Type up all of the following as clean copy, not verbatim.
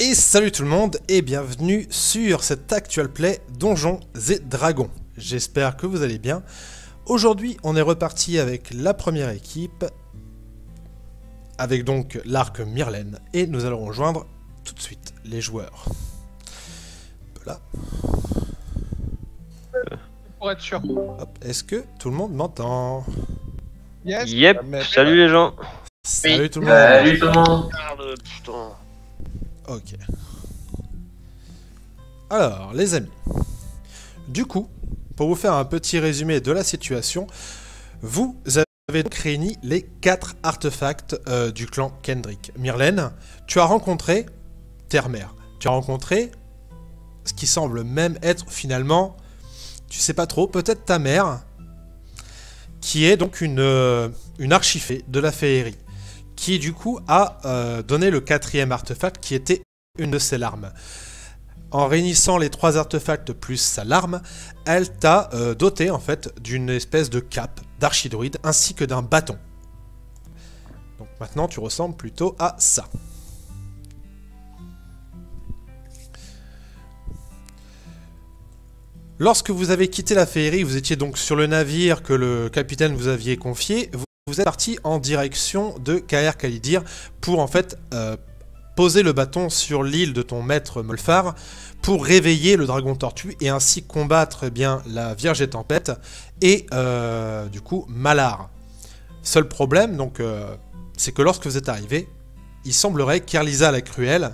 Et salut tout le monde et bienvenue sur cet actual play Donjons et Dragons. J'espère que vous allez bien. Aujourd'hui on est reparti avec la première équipe, avec donc l'arc Myrlène, et nous allons rejoindre tout de suite les joueurs. Là. Pour être sûr. Est-ce que tout le monde m'entend? Yes. Yep, salut les gens. Salut tout le monde. Salut tout le monde. Merde, putain. Ok. Alors, les amis. Du coup, pour vous faire un petit résumé de la situation, vous avez donc réuni les 4 artefacts du clan Kendrick. Myrlène, tu as rencontré Terre-Mère. Tu as rencontré ce qui semble même être finalement, tu sais pas trop, peut-être ta mère, qui est donc une archifée de la féerie, qui du coup a donné le 4e artefact qui était une de ses larmes. En réunissant les 3 artefacts plus sa larme, elle t'a doté en fait d'une espèce de cape d'archidruide ainsi que d'un bâton. Donc maintenant tu ressembles plutôt à ça. Lorsque vous avez quitté la féerie, vous étiez donc sur le navire que le capitaine vous aviez confié. Vous êtes parti en direction de Caer Calidir pour en fait poser le bâton sur l'île de ton maître Molfar pour réveiller le dragon tortue et ainsi combattre bien la Vierge des Tempêtes et du coup Malar. Seul problème donc c'est que lorsque vous êtes arrivé, il semblerait qu'Erlisa la Cruelle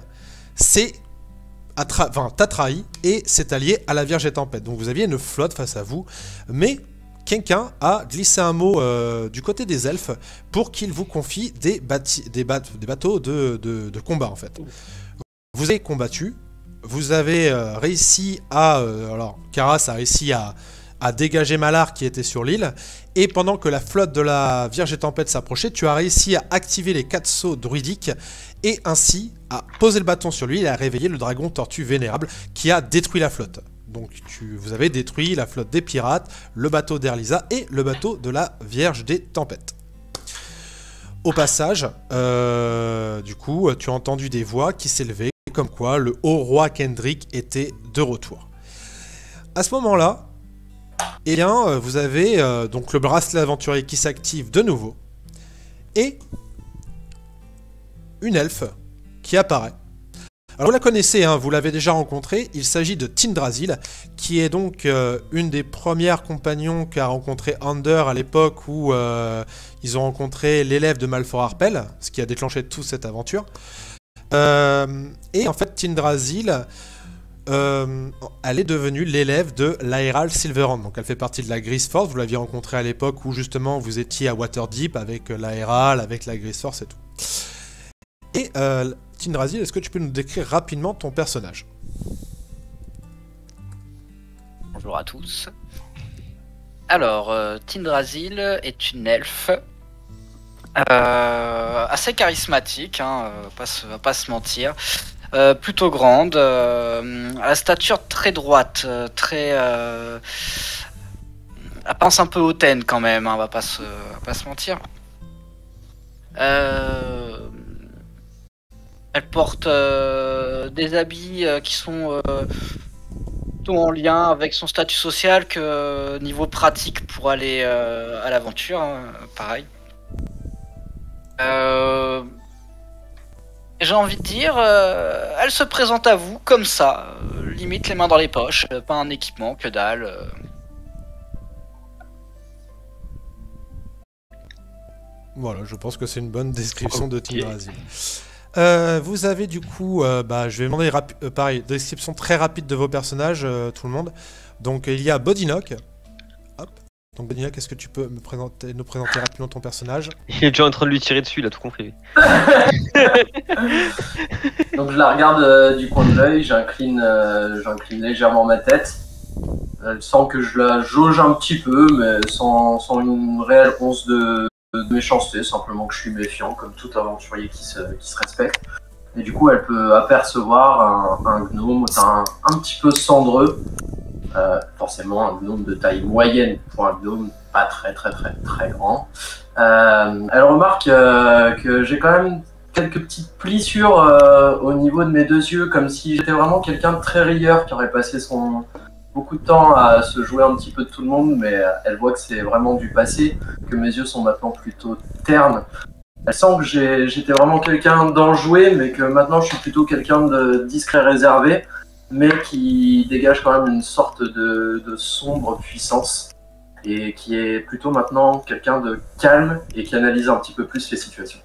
t'a trahi et s'est allié à la Vierge des Tempêtes. Donc vous aviez une flotte face à vous, mais quelqu'un a glissé un mot du côté des elfes pour qu'ils vous confient des bateaux de combat en fait. Vous avez combattu, vous avez réussi à... alors Karas a réussi à dégager Malar qui était sur l'île, et pendant que la flotte de la Vierge des Tempêtes s'approchait, tu as réussi à activer les 4 sauts druidiques et ainsi à poser le bâton sur lui et à réveiller le dragon tortue vénérable qui a détruit la flotte. Donc vous avez détruit la flotte des pirates, le bateau d'Erlisa et le bateau de la Vierge des Tempêtes. Au passage, du coup, tu as entendu des voix qui s'élevaient, comme quoi le haut roi Kendrick était de retour. À ce moment-là, eh bien, vous avez donc le bracelet aventurier qui s'active de nouveau et une elfe qui apparaît. Alors vous la connaissez, hein, vous l'avez déjà rencontrée, il s'agit de Tindrasil, qui est donc une des premières compagnons qu'a rencontré Ander à l'époque où ils ont rencontré l'élève de Malfor Harpel, ce qui a déclenché toute cette aventure. Et en fait Tindrasil, elle est devenue l'élève de l'Aeral Silverhand, donc elle fait partie de la Grisforce, vous l'aviez rencontrée à l'époque où justement vous étiez à Waterdeep avec l'Aeral, avec la Grisforce et tout. Et Tindrasil, est-ce que tu peux nous décrire rapidement ton personnage? Bonjour à tous. Alors, Tindrasil est une elfe assez charismatique, hein, va pas se mentir. Plutôt grande, à la stature très droite, très... elle pense un peu hautaine quand même, hein, va pas se mentir. Elle porte des habits qui sont plutôt en lien avec son statut social que niveau pratique pour aller à l'aventure, hein, pareil. J'ai envie de dire, elle se présente à vous comme ça, limite les mains dans les poches, pas un équipement, que dalle. Voilà, je pense que c'est une bonne description de Tindrasil. Vous avez du coup, je vais demander pareil, description très rapide de vos personnages, tout le monde. Donc il y a Bodinock. Hop. Donc Bodinock, est-ce que tu peux nous présenter rapidement ton personnage? Il est déjà en train de lui tirer dessus, il a tout compris. Donc je la regarde du coin de l'œil, j'incline légèrement ma tête. Elle sent que je la jauge un petit peu, mais sans une réelle once de méchanceté, simplement que je suis méfiant, comme tout aventurier qui se respecte. Et du coup, elle peut apercevoir un gnome un petit peu cendreux, forcément un gnome de taille moyenne pour un gnome pas très grand. Elle remarque que j'ai quand même quelques petites plissures au niveau de mes deux yeux, comme si j'étais vraiment quelqu'un de très rieur qui aurait passé beaucoup de temps à se jouer un petit peu de tout le monde, mais elle voit que c'est vraiment du passé, que mes yeux sont maintenant plutôt ternes. Elle sent que j'étais vraiment quelqu'un d'enjoué, mais que maintenant je suis plutôt quelqu'un de discret, réservé, mais qui dégage quand même une sorte de sombre puissance, et qui est plutôt maintenant quelqu'un de calme et qui analyse un petit peu plus les situations.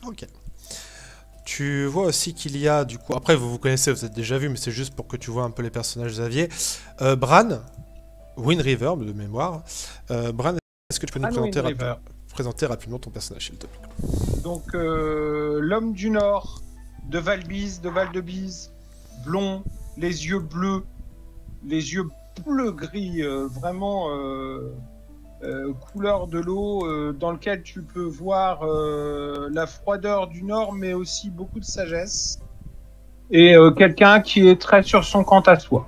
Ok. Tu vois aussi qu'il y a, du coup, après vous vous connaissez, vous êtes déjà vu, mais c'est juste pour que tu vois un peu les personnages Xavier. Bran, Wind River de mémoire. Bran, est-ce que tu peux nous présenter rapidement ton personnage, s'il te plaît? Donc, l'homme du Nord, de Valbise, de Val-de-Bise, blond, les yeux bleus bleu-gris, vraiment couleur de l'eau, dans lequel tu peux voir la froideur du Nord, mais aussi beaucoup de sagesse. Et quelqu'un qui est très sur son quant à soi,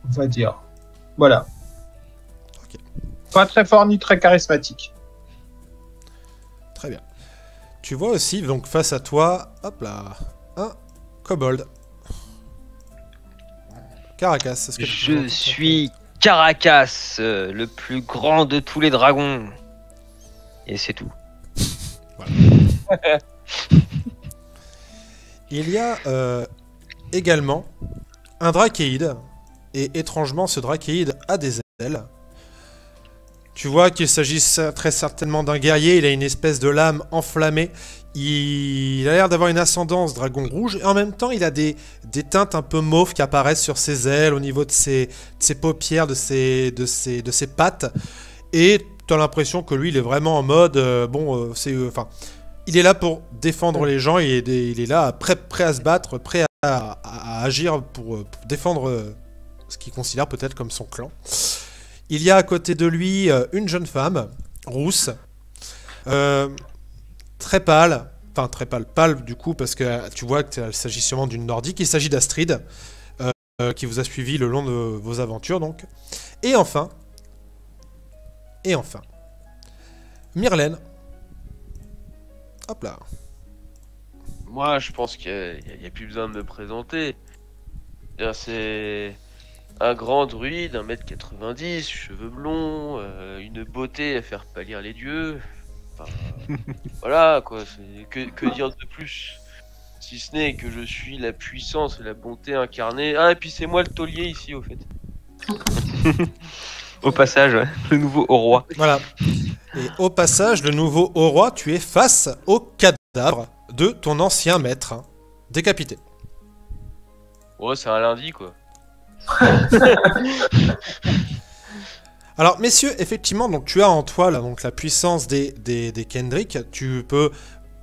on va dire. Voilà. Ok. Pas très fort ni très charismatique. Très bien. Tu vois aussi, donc face à toi, hop là, un kobold. Caracas, est-ce que tu peux Je suis Caracas, le plus grand de tous les dragons. Et c'est tout. Voilà. Il y a également un drachéide. Et étrangement, ce drachéide a des ailes. Tu vois qu'il s'agit très certainement d'un guerrier. Il a une espèce de lame enflammée. Il a l'air d'avoir une ascendance dragon rouge. Et en même temps, il a des teintes un peu mauves qui apparaissent sur ses ailes, au niveau de ses paupières, de ses pattes. Et tu as l'impression que lui, il est vraiment en mode... il est là pour défendre les gens. Il est là, prêt à se battre, prêt à agir pour défendre ce qu'il considère peut-être comme son clan. Il y a à côté de lui une jeune femme, rousse, très pâle, enfin très pâle du coup, parce que tu vois qu'il s'agit sûrement d'une nordique. Il s'agit d'Astrid, qui vous a suivi le long de vos aventures donc. Et enfin, Myrlène. Hop là. Moi, je pense qu'il n'y a plus besoin de me présenter. C'est un grand druide, 1m90, cheveux blonds, une beauté à faire pâlir les dieux. Enfin, voilà quoi, que dire de plus? Si ce n'est que je suis la puissance et la bonté incarnée. Ah, et puis c'est moi le taulier ici au fait. Au passage, ouais, le nouveau haut roi. Voilà. Et au passage, le nouveau haut roi, tu es face au cadavre de ton ancien maître, décapité. Ouais, c'est un lundi quoi. Alors, messieurs, effectivement, donc tu as en toi là, donc, la puissance des Kendrick. Tu peux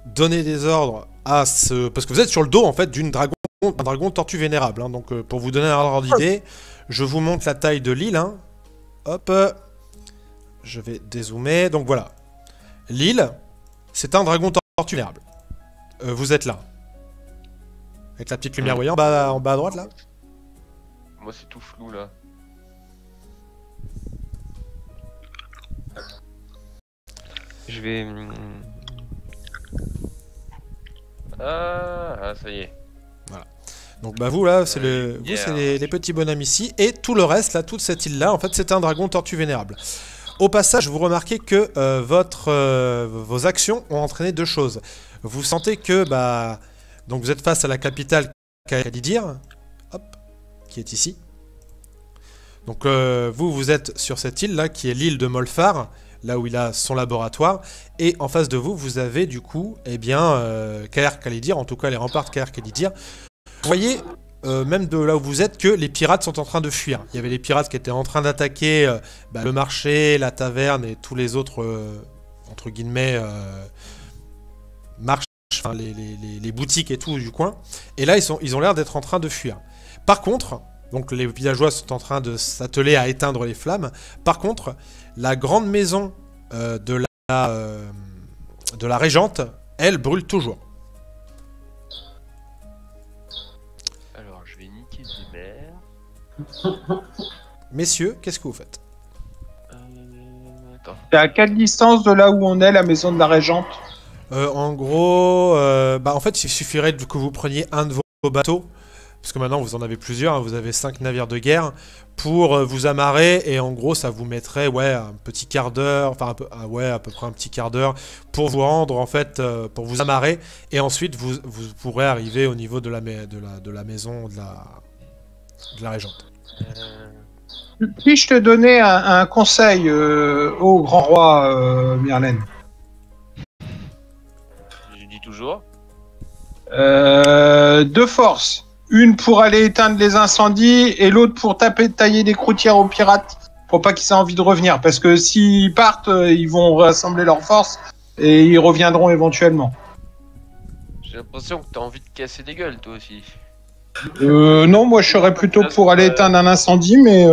donner des ordres à ce... Parce que vous êtes sur le dos, en fait, d'un dragon tortue vénérable. Hein. Donc, pour vous donner un ordre d'idée, je vous montre la taille de l'île. Hein. Hop. Je vais dézoomer. Donc, voilà. L'île, c'est un dragon tortue vénérable. Vous êtes là. Avec la petite lumière, vous voyez, en bas à droite, là. Moi, c'est tout flou là. Je vais... Ah, ça y est. Voilà. Donc bah vous là, c'est les petits bonhommes ici. Et tout le reste, là, toute cette île-là, en fait, c'est un dragon tortue vénérable. Au passage, vous remarquez que vos actions ont entraîné deux choses. Vous sentez que, donc vous êtes face à la capitale Khalidir, hop, qui est ici. Donc vous êtes sur cette île-là, qui est l'île de Molfar, là où il a son laboratoire, et en face de vous, vous avez du coup, Kaer Khalidir, en tout cas les remparts de Kaer Khalidir. Vous voyez, même de là où vous êtes, que les pirates sont en train de fuir. Il y avait les pirates qui étaient en train d'attaquer le marché, la taverne et tous les autres, entre guillemets, marches, enfin, les boutiques et tout du coin. Et là, ils ont l'air d'être en train de fuir. Par contre... Donc les villageois sont en train de s'atteler à éteindre les flammes. Par contre, la grande maison de la régente, elle, brûle toujours. Alors, je vais niquer des mères. Messieurs, qu'est-ce que vous faites? Attends. C'est à quelle distance de là où on est, la maison de la Régente? En gros, en fait, il suffirait que vous preniez un de vos bateaux, parce que maintenant vous en avez plusieurs, hein, vous avez 5 navires de guerre, pour vous amarrer, et en gros, ça vous mettrait un petit quart d'heure, enfin, à peu près un petit quart d'heure, pour vous rendre, en fait, pour vous amarrer, et ensuite vous pourrez arriver au niveau de la maison de la régente. Puis-je te donner un conseil au grand roi Myrlène? Je dis toujours. 2 forces. Une pour aller éteindre les incendies et l'autre pour tailler des croûtières aux pirates pour pas qu'ils aient envie de revenir. Parce que s'ils partent, ils vont rassembler leurs forces et ils reviendront éventuellement. J'ai l'impression que t'as envie de casser des gueules, toi aussi. Non, moi je serais plutôt pour aller éteindre un incendie, mais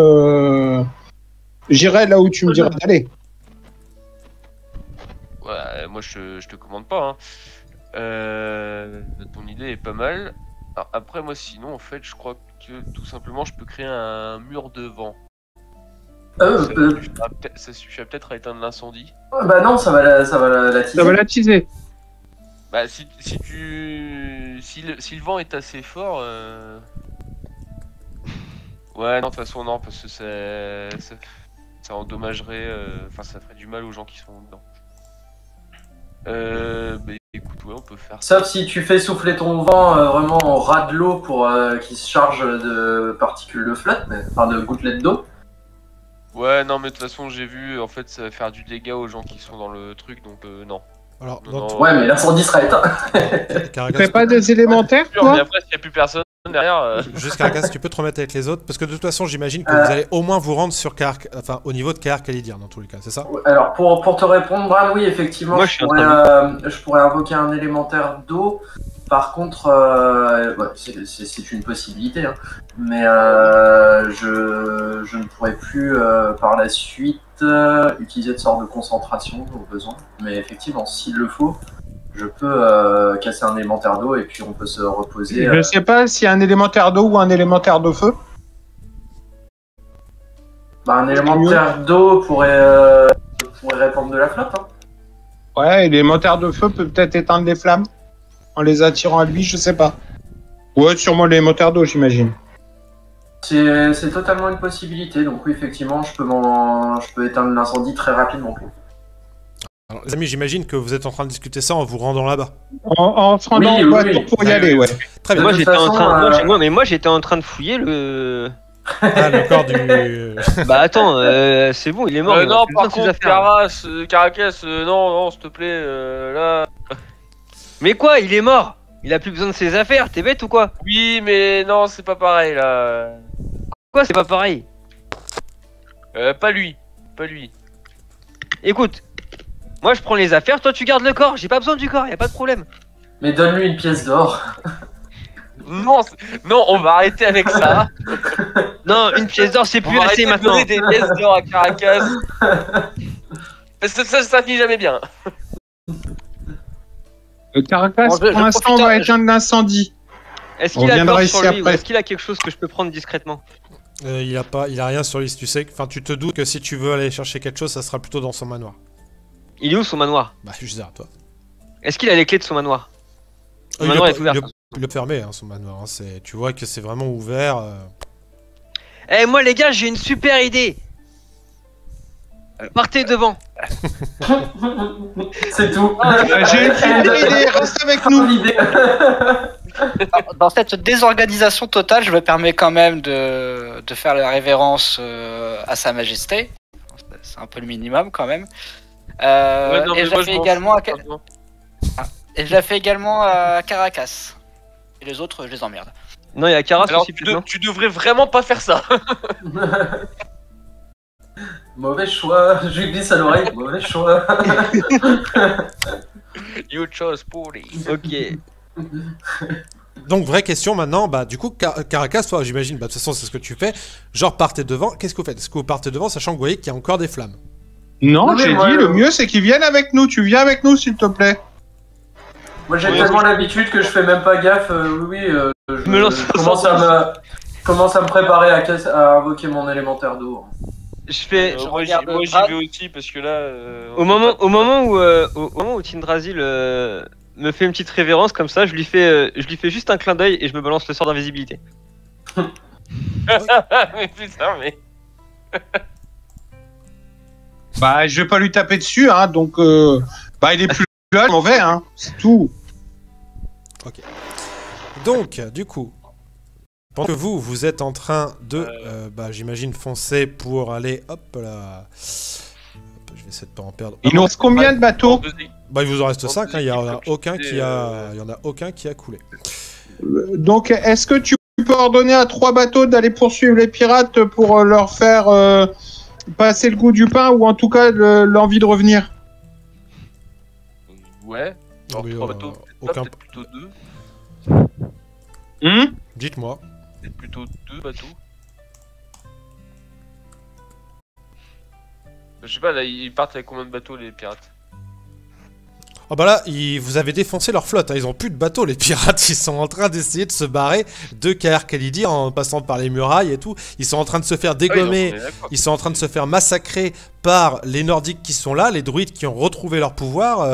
j'irai là où tu me diras d'aller. Ouais, moi je te commande pas. Ton idée est pas mal. Alors, après, moi sinon, en fait, je crois que tout simplement, je peux créer un mur de vent. Ça suffira peut-être à éteindre l'incendie. Bah non, ça va la teaser. Ça va la teaser. Bah si le vent est assez fort, ouais, non, de toute façon non, parce que ça endommagerait, enfin ça ferait du mal aux gens qui sont dedans. Bah écoute, ouais, on peut faire ça. Sauf si tu fais souffler ton vent vraiment en ras de l'eau pour qu'il se charge de particules de flotte, enfin de gouttelettes d'eau. Ouais, non, mais de toute façon, j'ai vu, en fait, ça va faire du dégât aux gens qui sont dans le truc, donc non. Alors, Non, ouais, mais l'incendie sera éteint. Tu fais pas des élémentaires, mais toi? après, s'il n'y a plus personne derrière. Juste Caracasse, tu peux te remettre avec les autres, parce que de toute façon, j'imagine que vous allez au moins vous rendre sur au niveau de Caer Calidir dans tous les cas, c'est ça? Alors, pour te répondre, Bran, oui, effectivement, Moi, je pourrais invoquer un élémentaire d'eau. Par contre, ouais, c'est une possibilité, hein. Mais je ne pourrais plus par la suite utiliser de sorte de concentration au besoin. Mais effectivement, s'il le faut, je peux casser un élémentaire d'eau et puis on peut se reposer. Je sais pas s'il y a un élémentaire d'eau ou un élémentaire de feu. Bah, un élémentaire d'eau pourrait répandre de la flotte, hein. Ouais, l'élémentaire de feu peut peut-être éteindre les flammes en les attirant à lui, je sais pas. Ouais, sûrement l'élémentaire d'eau, j'imagine. C'est totalement une possibilité, donc oui, effectivement, je peux éteindre l'incendie très rapidement. Alors, les amis, j'imagine que vous êtes en train de discuter ça en vous rendant là-bas. En se rendant en voiture pour y aller, ouais. Très bien. Moi De toute j'étais en façon, train, moi j'étais en train de fouiller le. Ah, le corps du... Bah attends, c'est bon, il est mort. il en a Non, plus par besoin de ses contre, affaires. Caracas, non, s'il te plaît, là. Mais quoi, il est mort? Il a plus besoin de ses affaires, t'es bête ou quoi? Oui, mais non, c'est pas pareil, là. Quoi, c'est pas pareil? Pas lui. Écoute, moi je prends les affaires, toi tu gardes le corps, j'ai pas besoin du corps, y a pas de problème. Mais donne-lui une pièce d'or. Non, on va arrêter avec ça. Non, une pièce d'or c'est On plus va assez arrêter de maintenant. donner des pièces d'or à Caracas. Parce que ça finit jamais bien. Caracas, Bon, pour l'instant, on va éteindre l'incendie. Est-ce On qu'il a viendra corps ici sur lui ou après. est-ce qu'il a quelque chose que je peux prendre discrètement? il a rien sur lui, tu sais. Enfin, tu te doutes que si tu veux aller chercher quelque chose, ça sera plutôt dans son manoir. Il est où son manoir? Bah, juste derrière toi. Est-ce qu'il a les clés de son manoir? Le Il manoir est est ouvert. il est fermé, hein, son manoir. Hein. Tu vois que c'est vraiment ouvert. Eh moi les gars, j'ai une super idée. Partez devant. C'est tout. J'ai une super idée, reste avec nous. L'idée. Dans cette désorganisation totale, je me permets quand même de faire la révérence à Sa Majesté. C'est un peu le minimum quand même. Ouais, non, mais et je moi, la fais m'en également fous, et je la fais également à Caracas. Et les autres, je les emmerde. Non, il y a Karas Alors, aussi peut-être, non? tu devrais vraiment pas faire ça. Mauvais choix, je lui glisse à l'oreille, mauvais choix. You chose poorly. Ok. Donc, vraie question maintenant. Bah, du coup, Caracas, toi, j'imagine, bah, de toute façon, c'est ce que tu fais. Genre, partez devant. Qu'est-ce que vous faites? Est-ce que vous partez devant, sachant que vous voyez qu'il y a encore des flammes? Non, Oui, j'ai moi, dit, le mieux c'est qu'ils viennent avec nous. Tu viens avec nous, s'il te plaît. Moi j'ai tellement l'habitude que je fais même pas gaffe. Me lance je commence à me préparer à invoquer mon élémentaire d'eau. Je fais. Je moi, regarde j'y Dra- vais aussi parce que là. Au moment où Tindrasil me fait une petite révérence comme ça, je lui fais juste un clin d'œil et je me balance le sort d'invisibilité. Mais putain, mais. Bah, je vais pas lui taper dessus, hein, donc bah, il est plus là, mauvais, hein, c'est tout. Donc, du coup, pendant que vous êtes en train de, bah, j'imagine, foncer pour aller, hop là. Je vais essayer de pas en perdre. Il nous reste combien de bateaux? Bah, il vous en reste En 5, deux il y en a équipes, aucun comme tu qui disais, a, il y en a aucun qui a coulé. Donc, est-ce que tu peux ordonner à 3 bateaux d'aller poursuivre les pirates pour leur faire passer le goût du pain ou en tout cas l'envie de revenir? Ouais. Alors, Oui, 3 bateaux, aucun- peut-être plutôt 2. Dites-moi. Peut-être plutôt 2 bateaux. Je sais pas, là, ils partent avec combien de bateaux, les pirates? Ah bah là, vous avez défoncé leur flotte, hein. Ils ont plus de bateaux, les pirates. Ils sont en train d'essayer de se barrer de Caer Kalidir en passant par les murailles et tout. Ils sont en train de se faire dégommer. Ah oui, donc, on est d'accord. Ils sont en train de se faire massacrer par les Nordiques qui sont là, les druides qui ont retrouvé leur pouvoir.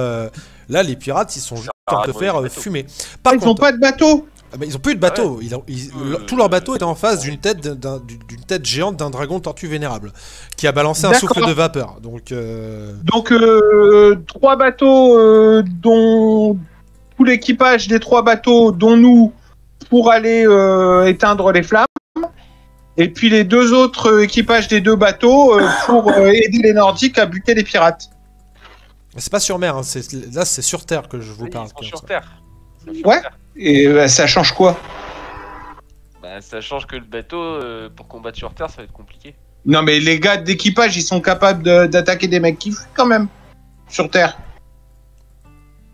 Là, les pirates, ils sont juste en train de se faire fumer. Par Ils ont contre, pas de bateaux. ah bah, ils ont plus de bateaux. Tout leur bateau était en face d'une tête géante d'un dragon tortue vénérable qui a balancé un D'accord. souffle de vapeur. Donc, Donc 3 bateaux dont tout l'équipage des 3 bateaux dont nous pour aller éteindre les flammes. Et puis les 2 autres équipages des 2 bateaux pour aider les Nordiques à buter les pirates. c'est pas sur mer. Hein. Là, c'est sur terre que je vous Oui, parle. ils sont sur Terre. Ils sont sur Ouais. Terre. Et ça change quoi? Bah, ça change que le bateau, pour combattre sur Terre, ça va être compliqué. Non mais les gars d'équipage ils sont capables d'attaquer des mecs qui fuient quand même sur Terre.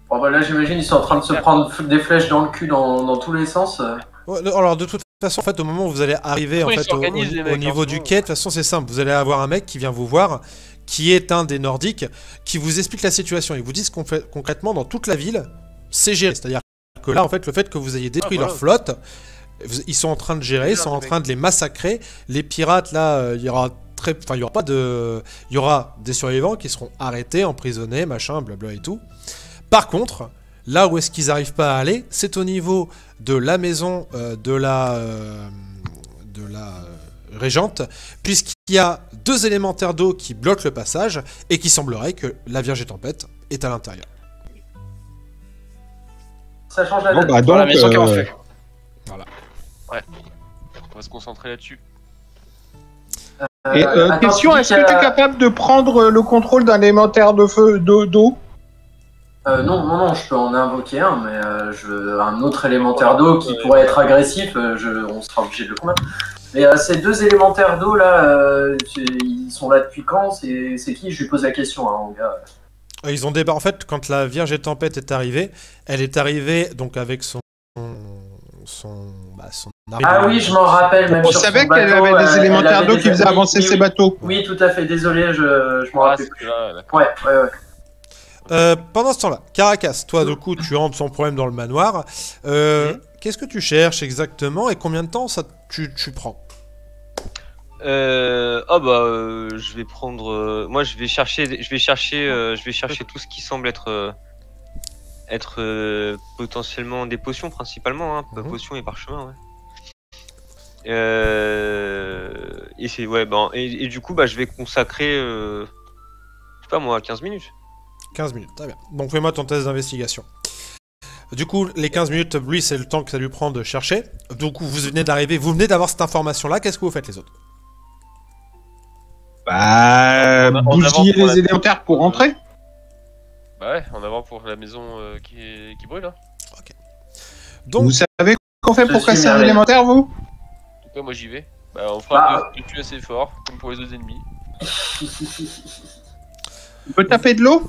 Bon, bah là, j'imagine ils sont en train de se prendre des flèches dans le cul dans tous les sens. Ouais, alors de toute façon, en fait, au moment où vous allez arriver en Oui, ils fait, au s'organisent, les mecs, niveau en du ce moment. quai, de toute façon c'est simple, vous allez avoir un mec qui vient vous voir, qui est un des Nordiques, qui vous explique la situation. Ils vous disent concrètement dans toute la ville, c'est géré. C'est-à-dire que là, en fait, le fait que vous ayez détruit voilà. leur flotte, ils sont en train de gérer, ils sont en train de les massacrer. Les pirates, là, il y aura pas de, il y aura des survivants qui seront arrêtés, emprisonnés, machin, blabla et tout. Par contre, là où est-ce qu'ils n'arrivent pas à aller, c'est au niveau de la maison de la régente, puisqu'il y a 2 élémentaires d'eau qui bloquent le passage et qu'il semblerait que la Vierge et Tempête est à l'intérieur. Ça change la Bon, donne. bah, Dans la donc, maison qui est en feu. On va se concentrer là-dessus. Et, Attends, question, tu dis est-ce que qu'il y tu es a- capable de prendre le contrôle d'un élémentaire de feu d'eau? Non, je peux en invoquer un, mais un autre élémentaire d'eau qui pourrait être agressif, on sera obligé de le combattre. Mais ces 2 élémentaires d'eau là, ils sont là depuis quand? C'est qui? Je lui pose la question, hein, au gars. Ils ont débarqué. En fait, quand la Vierge et Tempête est arrivée, elle est arrivée donc avec son armée Ah de- oui, je m'en rappelle, même On sur savait son qu'elle bateau, avait des elle élémentaires avait d'eau des- qui faisaient oui, avancer oui, ses oui. bateaux. Oui, tout à fait, désolé, je m'en Ah, rappelle. c'est là, d'accord. Ouais. Pendant ce temps-là, Caracas, toi, du coup, tu rentres sans problème dans le manoir. Qu'est-ce que tu cherches exactement et combien de temps tu prends? Je vais prendre. Moi, je vais chercher tout ce qui semble être potentiellement des potions principalement, hein, Mhm. potions et parchemins, ouais. Et c'est et du coup, je vais consacrer, je sais pas moi, 15 minutes. 15 minutes, très bien. Donc fais-moi ton test d'investigation. Du coup, les 15 minutes, lui, c'est le temps que ça lui prend de chercher. Donc vous venez d'arriver, vous venez d'avoir cette information-là. Qu'est-ce que vous faites les autres? Bah, En avant bousiller pour la- les élémentaires pour rentrer. Bah ouais, en avant pour la maison qui brûle, hein. Donc, Vous savez qu'on fait pour Je casser suis un merveilleux. élémentaire, vous? En tout cas, moi j'y vais. Bah, on fera Bah. de tuer assez fort, comme pour les autres ennemis. On peut taper de l'eau?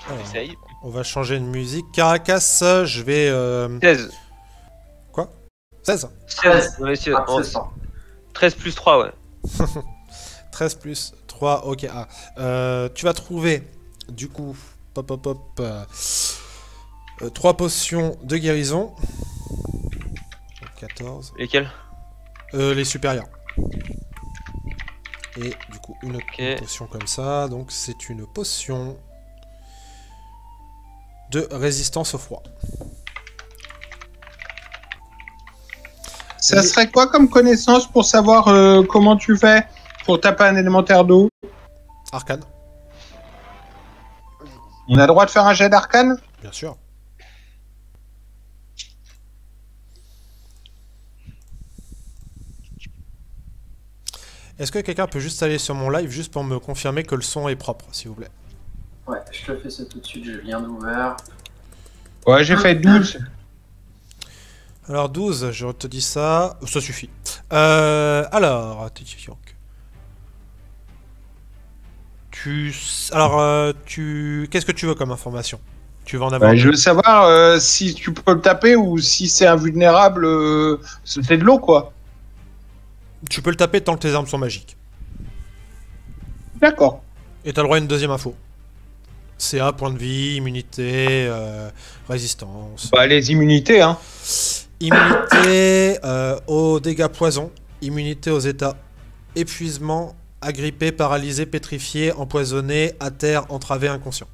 alors, J'essaye. on va changer de musique. Caracas, je vais... 16. 16 16. On va essayer- Ah, en- c'est ça. 13 plus 3, ouais. 13 plus 3, ok. Tu vas trouver, du coup, 3 potions de guérison. 14. Lesquels? Les supérieurs. Et du coup, une potion comme ça. Donc, c'est une potion de résistance au froid. Ça serait quoi comme connaissance pour savoir comment tu fais pour taper un élémentaire d'eau? Arcane, On a le droit de faire un jet d'arcane? bien sûr. Est-ce que quelqu'un peut juste aller sur mon live juste pour me confirmer que le son est propre, s'il vous plaît? Ouais, je te fais ça tout de suite, je viens d'ouvert. Ouais, j'ai fait 12. Alors 12, je te dis ça, ça suffit. Alors, qu'est-ce que tu veux comme information? Tu vas en avoir? Je veux savoir si tu peux le taper ou si c'est invulnérable, c'est de l'eau quoi. Tu peux le taper tant que tes armes sont magiques. D'accord. Et t'as le droit à une deuxième info. CA, point de vie, immunité, résistance. Bah les immunités hein. Immunité aux dégâts poison, immunité aux états épuisement, agrippé, paralysé, pétrifié, empoisonné, à terre, entravé, inconscient.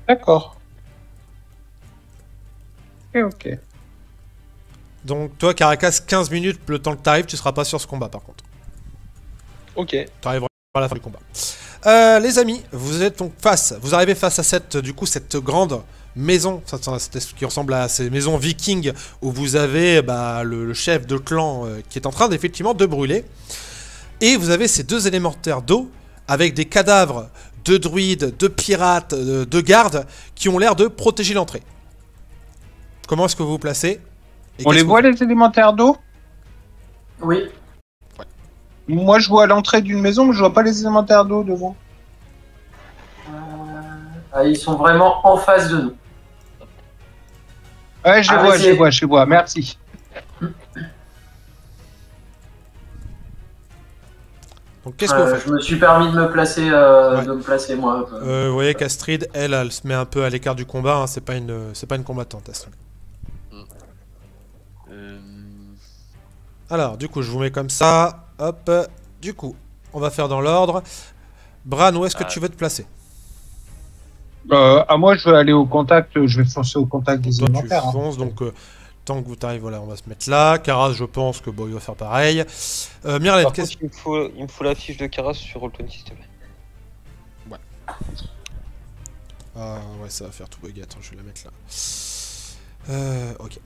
D'accord. Ok. Donc toi, Caracas, 15 minutes, le temps que t'arrives, tu seras pas sur ce combat par contre. Ok. T'arriveras à la fin du combat. Les amis, vous arrivez face à cette grande maison, qui ressemble à ces maisons vikings où vous avez le chef de clan qui est en train effectivement de brûler. Et vous avez ces deux élémentaires d'eau avec des cadavres de druides, de pirates, de gardes qui ont l'air de protéger l'entrée. Comment est-ce que vous vous placez? Et On les voit les élémentaires d'eau? Oui. Moi je vois l'entrée d'une maison mais je vois pas les élémentaires d'eau devant. Ils sont vraiment en face de nous. Ouais, je les vois, merci. Donc qu'est-ce que vous faites? Je me suis permis de me placer, moi. Vous voyez qu'Astrid, elle se met un peu à l'écart du combat, hein, c'est pas une combattante, Astrid. Alors, du coup, je vous mets comme ça, hop, du coup, on va faire dans l'ordre. Bran, où est-ce que tu veux te placer? Moi je vais aller au contact, je vais foncer au contact des Toi, tu élémentaires. Hein. fonces, donc tant que vous t'arrivez, voilà, on va se mettre là. Karas, je pense que il va faire pareil. Myrlette, Par qu'est-ce contre, il me faut la fiche de Karas sur Roll20, s'il te plaît. Ah ouais, ça va faire tout bugger. Attends, je vais la mettre là. Ok.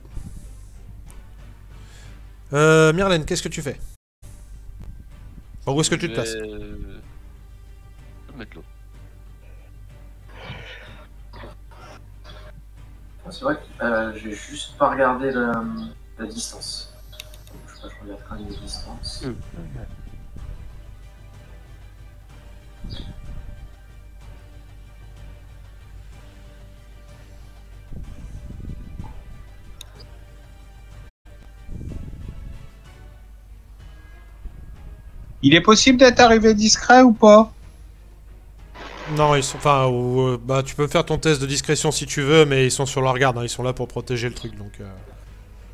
Myrlène, qu'est-ce que tu fais? Où est-ce que tu te places? Je vais mettre l'eau. C'est vrai que j'ai juste pas regardé la distance. Je sais pas, je regarde quand même les distances. Il est possible d'être arrivé discret ou pas? Non, ils sont. Enfin, tu peux faire ton test de discrétion si tu veux, mais ils sont sur leur garde, hein, ils sont là pour protéger le truc, donc.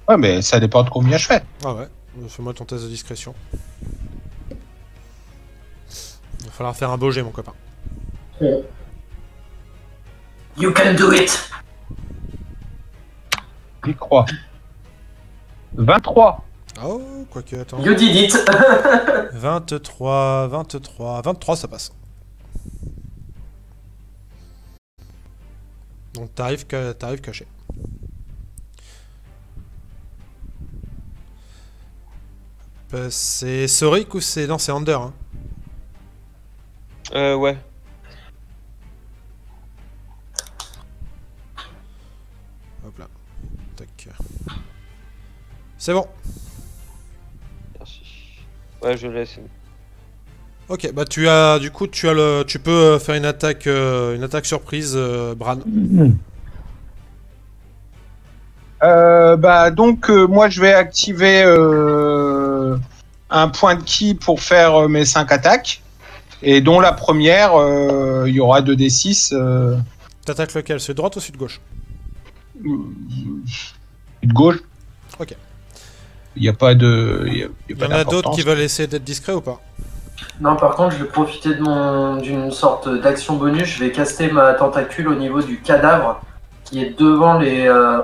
Ouais, mais ça dépend de combien je fais. Ah ouais, fais-moi ton test de discrétion. Il va falloir faire un beau jet, mon copain. You can do it! J'y crois. 23. Oh, quoique, attends. You did it! 23, ça passe. Donc t'arrives caché. C'est Soric ou c'est... Non, c'est Under. Hein. Ouais. Hop là. Tac. C'est bon. Merci. Ouais, je laisse. Ok, bah tu peux faire une attaque surprise, Bran. Moi je vais activer un point de ki pour faire mes 5 attaques. Et dont la première, il y aura 2d6. T'attaques lequel? Celui de droite ou celui de gauche? De gauche. Ok. Il n'y a pas de. Il Il y en a d'autres qui veulent essayer d'être discrets ou pas? Non, par contre, je vais profiter d'une sorte d'action bonus. Je vais caster ma tentacule au niveau du cadavre qui est devant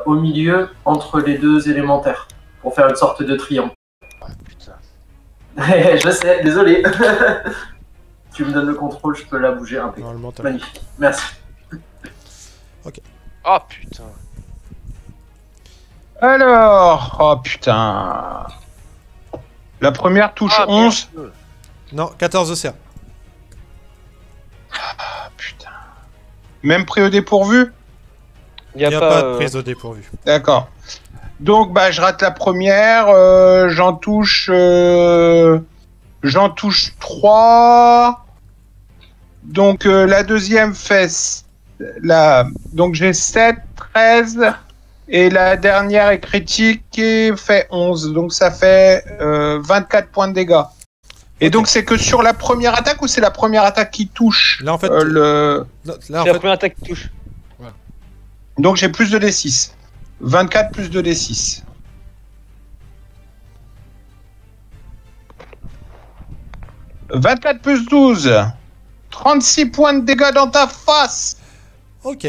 au milieu entre les deux élémentaires pour faire une sorte de triangle. Ah putain. Je sais, désolé. Tu me donnes le contrôle, je peux la bouger un peu. Normalement, t'as... Magnifique, merci. Ah putain. Alors. Oh putain. La première touche 11. Merde. Non, 14 de CA. Ah putain. Même pris au dépourvu? Il Il n'y a pas de prise au dépourvu. D'accord. Donc bah je rate la première, j'en touche 3. Donc la deuxième fait donc j'ai 7, 13 et la dernière est critique et fait 11. Donc ça fait 24 points de dégâts. Et Ok. donc c'est que sur la première attaque ou c'est la première attaque qui touche Là, en fait, le... là, C'est en la fait, première attaque qui touche. Donc j'ai plus de D6. 24 plus de D6. « 24 plus 12. 36 points de dégâts dans ta face. ok.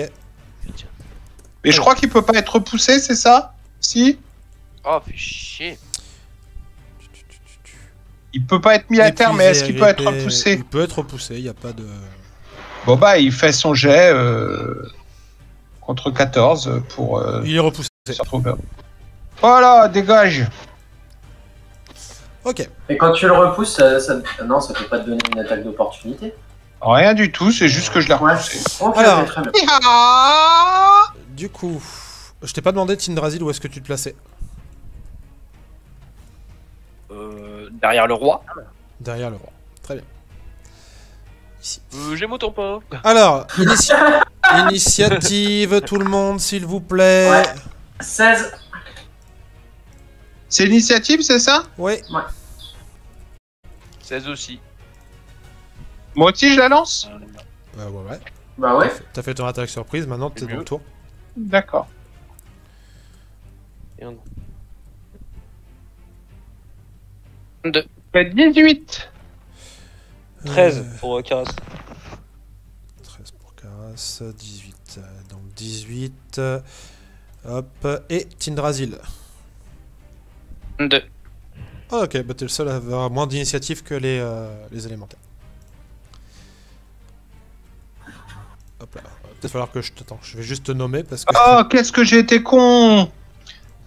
Et je crois qu'il peut pas être repoussé, c'est ça? Si? Oh, fais chier. Il peut pas être mis à terre, mais est-ce qu'il peut être Épuisé, repoussé? Il peut être repoussé, il n'y a pas de... Bon bah il fait son jet contre 14 pour Il est repoussé. se retrouver. Voilà, dégage. Ok. Et quand tu le repousses, non, ça peut pas te donner une attaque d'opportunité. Rien du tout, c'est juste que je l'ai Ouais. repoussé. Ok, Alors. ok, très bien. Du coup, je t'ai pas demandé, Tindrasil, où est-ce que tu te plaçais? Derrière le roi. Derrière le roi. Très bien. J'ai mon tampon. Alors, initiative, tout le monde, s'il vous plaît. Ouais. 16. C'est l'initiative, c'est ça? Oui. 16 aussi. Moi aussi je la lance? Ouais. Bah ouais. T'as fait ton attaque surprise, maintenant t'es C'est dans le mieux. tour. D'accord. Fait 18. 13 pour Karas. 13 pour Karas, 18. Donc 18. Hop. Et Tindrasil. 2. Ah, ok, bah t'es le seul à avoir moins d'initiative que les élémentaires. Hop là. Va peut-être falloir que je t'attends. Je vais juste te nommer parce que... Oh, qu'est-ce que j'ai été con!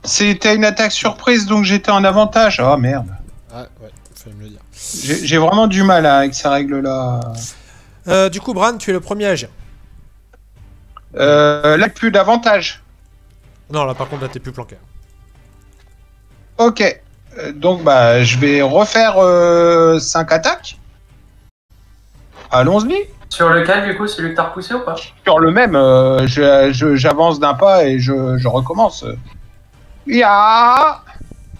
C'était une attaque surprise, donc j'étais en avantage. Oh merde. Ah, ouais, fallait me le dire. J'ai vraiment du mal avec ces règles-là. Du coup, Bran, tu es le premier à agir. Là, plus d'avantage. Non, là par contre, là t'es plus planqué. Ok. Donc, bah, je vais refaire 5 attaques. Allons-y. Sur lequel, du coup, celui que t'as repoussé ou pas? Sur le même, j'avance d'un pas et je recommence. Ya.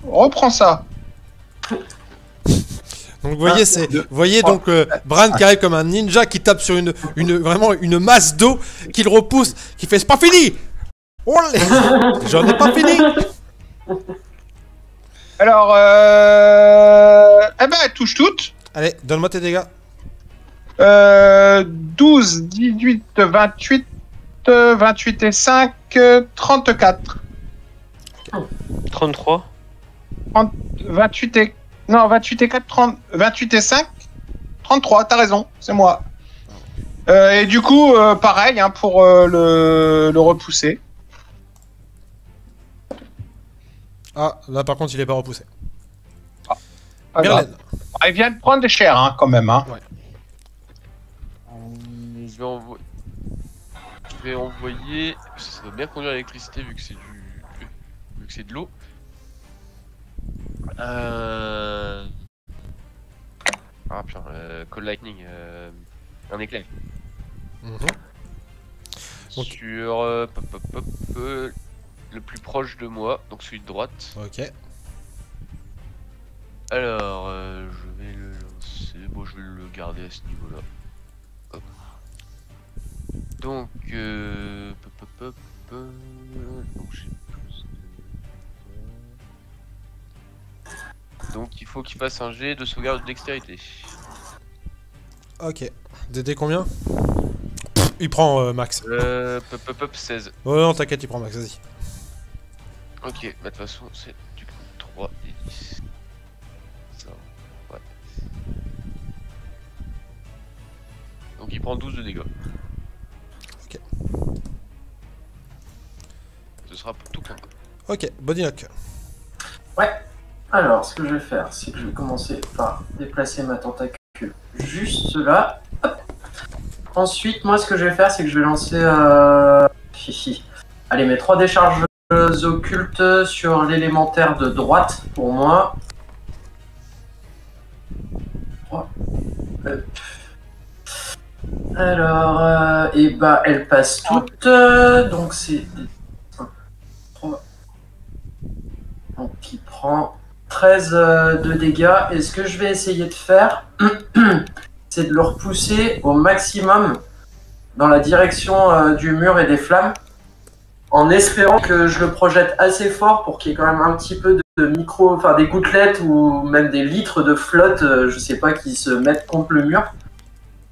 Reprends ça. Donc vous voyez, voyez donc Bran qui arrive comme un ninja qui tape sur vraiment une masse d'eau, qui le repousse, qui fait c'est pas fini. Oh, j'en ai pas fini. Alors, eh ben, elle touche toutes. Allez, donne-moi tes dégâts. 12, 18, 28, 28 et 5, 34. 33. 28 et... Non, 28 et 4, 30... 28 et 5, 33, t'as raison, c'est moi. Et du coup, pareil, hein, pour le repousser. Ah, là par contre, il est pas repoussé. Pas grave. Merlin. Il vient de prendre cher, hein, quand même. Hein. Je vais envoyer. Ça va bien conduire l'électricité vu que c'est vu que c'est de l'eau. Ah putain, Call Lightning, un éclair. Mhm. Donc- Sur le plus proche de moi, donc celui de droite. Ok. Alors, je vais le lancer. Bon, je vais le garder à ce niveau-là. Hop. Donc, donc j'ai plus Donc il faut qu'il fasse un jet de sauvegarde de dextérité. Ok. DD combien? Il prend max. Pop 16. Oh non, t'inquiète, il prend max, vas-y. Ok, bah de toute façon c'est du coup 3 et 10. Ça, ouais. Donc il prend 12 de dégâts. Ok. Ce sera pour tout combat. Ok, body knock. Ouais. Alors, ce que je vais faire, c'est que je vais commencer par déplacer ma tentacule juste là. Hop. Ensuite, moi, ce que je vais faire, c'est que je vais lancer... Allez, mes 3 décharges occultes sur l'élémentaire de droite, pour moi. 3. Alors, et bah, elles passent toutes. Donc, c'est... 3. Donc, il prend 13 de dégâts. Et ce que je vais essayer de faire, c'est de le repousser au maximum dans la direction du mur et des flammes, en espérant que je le projette assez fort pour qu'il y ait quand même un petit peu de micro, enfin des gouttelettes ou même des litres de flotte, je sais pas, qui se mettent contre le mur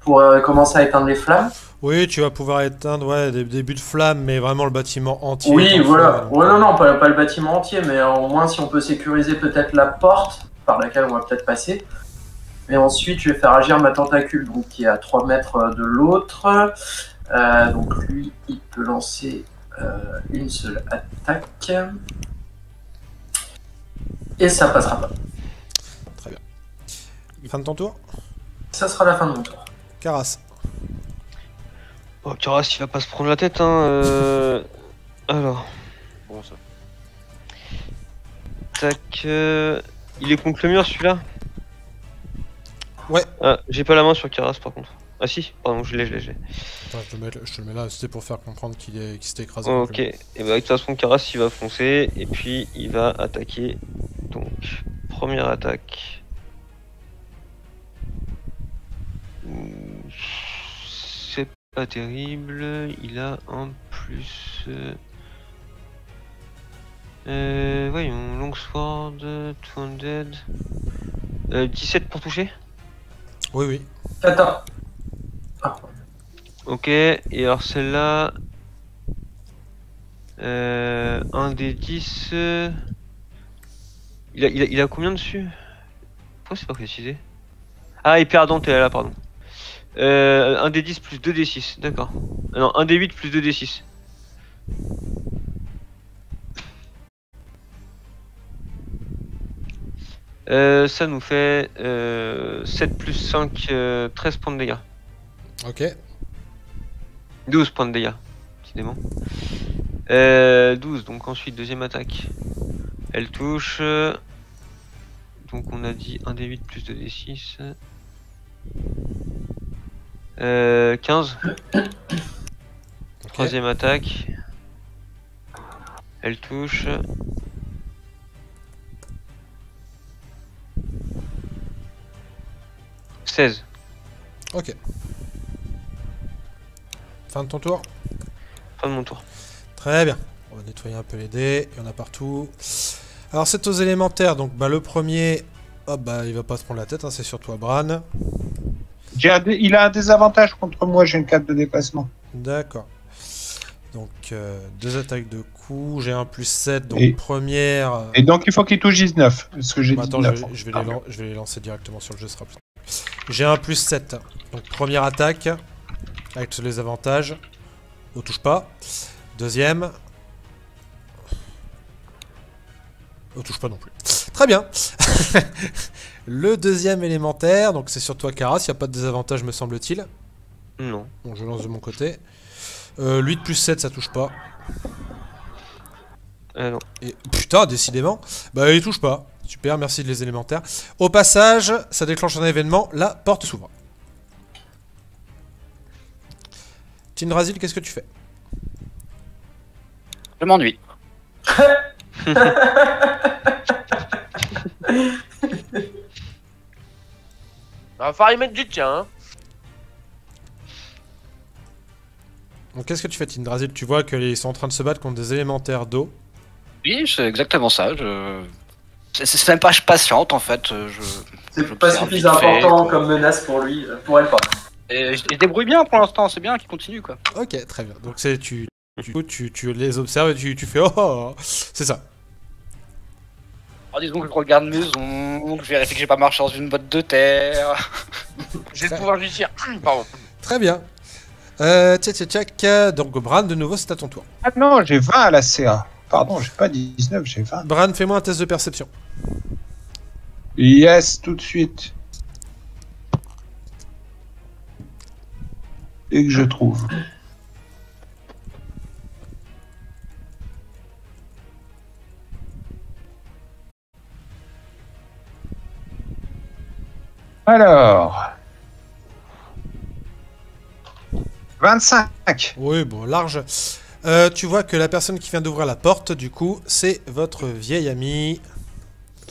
pour commencer à éteindre les flammes. Oui, tu vas pouvoir éteindre des débuts de flammes, mais vraiment le bâtiment entier. Oui, voilà. Ouais, non, pas le bâtiment entier, mais au moins si on peut sécuriser peut-être la porte par laquelle on va peut-être passer. Et ensuite, je vais faire agir ma tentacule, donc qui est à 3 mètres de l'autre. Donc lui, il peut lancer une seule attaque. Et ça passera pas. Très bien. Fin de ton tour. Ça sera la fin de mon tour. Caras. Oh, Karas, il va pas se prendre la tête, hein. Alors. Bon ça. Tac. Il est contre le mur celui-là? Ouais. Ah, j'ai pas la main sur Karas par contre. Ah si, pardon, je l'ai. Attends, je te le mets là, c'était pour faire comprendre qu'il s'était écrasé. Oh, ok, et bah de toute façon Karas il va foncer et puis il va attaquer. Donc, première attaque. C'est pas terrible, il a un plus... voyons, Longsword, 200... 17 pour toucher. Oui, oui. Attends. Ah. Ok, et alors celle-là... un des 10... Il a combien dessus? Pourquoi c'est pas précisé? Ah, et pardon, t'es là, pardon. Un des 10 plus 2 des 6, d'accord. Non, un des 8 plus 2 des 6. Ça nous fait 7 plus 5, 13 points de dégâts. Ok. 12 points de dégâts, décidément. 12, donc ensuite deuxième attaque. Elle touche. Donc on a dit 1 des 8 plus 2 des 6. 15. Ok. Troisième attaque. Elle touche. « 16. Ok. Fin de ton tour. Fin de mon tour. Très bien. On va nettoyer un peu les dés. Il y en a partout. Alors c'est aux élémentaires. Donc bah, le premier, hop, bah, il va pas se prendre la tête. Hein, c'est sur toi, Bran. Il a un désavantage contre moi, j'ai une carte de déplacement. D'accord. Donc 2 attaques de coups. J'ai un plus 7. Donc Et- première. Et donc il faut qu'il touche 19. Ce que j'ai Bah, dit. attends, je vais les lancer directement sur le jeu. Ce sera plus... J'ai un plus 7. Donc première attaque. Avec tous les avantages. On touche pas. Deuxième. On touche pas non plus. Très bien. Le deuxième élémentaire. Donc c'est sur toi, Karas. Il n'y a pas de désavantage, me semble-t-il. Non. Bon, je lance de mon côté. 8 plus 7, ça touche pas. Non. Et putain, décidément. Bah, il touche pas. Super, merci de les élémentaires. Au passage, ça déclenche un événement. La porte s'ouvre. Tindrasil, qu'est-ce que tu fais? Je m'ennuie. Va falloir y mettre du tien, hein. Donc, qu'est-ce que tu fais, Tindrasil? Tu vois qu'ils sont en train de se battre contre des élémentaires d'eau. Oui, c'est exactement ça. C'est même pas je patiente en fait. C'est je pas observe suffisamment vite fait. important comme menace pour lui, pour elle pas. Et je débrouille bien pour l'instant, c'est bien qu'il continue quoi. Ok, très bien. Donc c'est tu les observes et tu fais oh, oh, oh. C'est ça. Alors disons que je regarde mes ongles, je vérifie que j'ai pas marché dans une botte de terre. J'ai le pouvoir judiciaire. Pardon. Très bien. Tchac. Donc Bran, de nouveau, c'est à ton tour. Ah non, j'ai 20 à la CA. Pardon, j'ai pas 19, j'ai 20. Bran, fais-moi un test de perception. Yes, tout de suite. Et que je trouve. Alors. 25. Oui, bon, large. Tu vois que la personne qui vient d'ouvrir la porte, du coup, c'est votre vieille amie.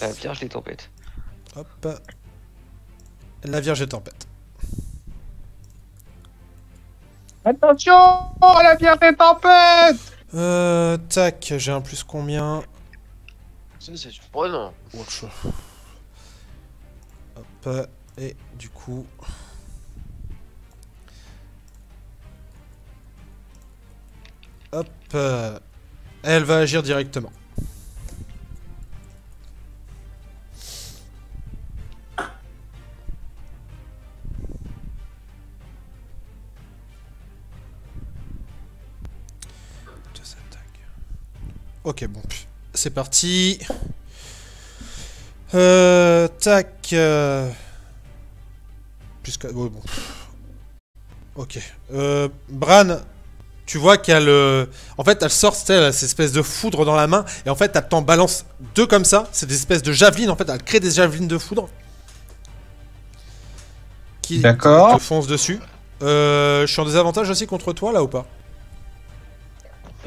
La Vierge des Tempêtes. Hop. La Vierge des Tempêtes. Attention, la Vierge des Tempêtes. Tac, j'ai un plus combien? Ça, c'est surprenant. Hop, et du coup... Hop, elle va agir directement. Ok, bon, c'est parti. Tac. Puisque... ouais, bon. Ok. Bran, tu vois qu'elle... En fait, elle sort, elle a cette espèce de foudre dans la main. Et en fait, elle t'en balance deux comme ça. C'est des espèces de javelines. En fait, elle crée des javelines de foudre. Qui D'accord. te foncent dessus. Je suis en désavantage aussi contre toi, là, ou pas?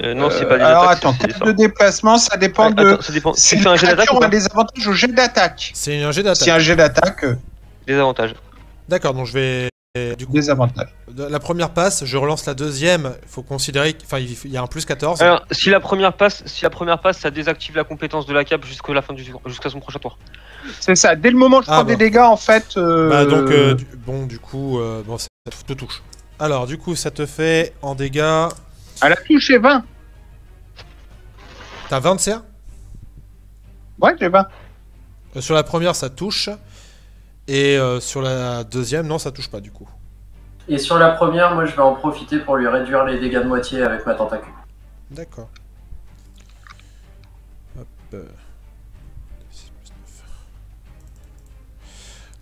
Non, c'est pas des alors attaques. attends, c'est des tête sorts. de déplacement, ça dépend Ouais, de. attends, ça dépend. Si Tu fais un jet d'attaque créature ou a pas? des avantages au jet d'attaque. C'est un jet d'attaque. Si un jet d'attaque, Des avantages. D'accord, donc je vais... Du coup, des avantages. la première passe, je relance la deuxième. Il faut considérer qu'il y a un plus 14. Alors, si la première passe, ça désactive la compétence de la cape jusqu'à la fin jusqu'à son prochain tour. C'est ça. Dès le moment où je Ah, prends bon. des dégâts, en fait. Bah donc, bon, du coup, bon, ça te touche. Alors, du coup, ça te fait en dégâts... Elle a touché 20. T'as 20 de CA? Ouais, j'ai 20. Sur la première, ça touche. Et sur la deuxième, non, ça touche pas, du coup. Et sur la première, moi je vais en profiter pour lui réduire les dégâts de moitié avec ma tentacule. D'accord. Hop. 6 plus 9.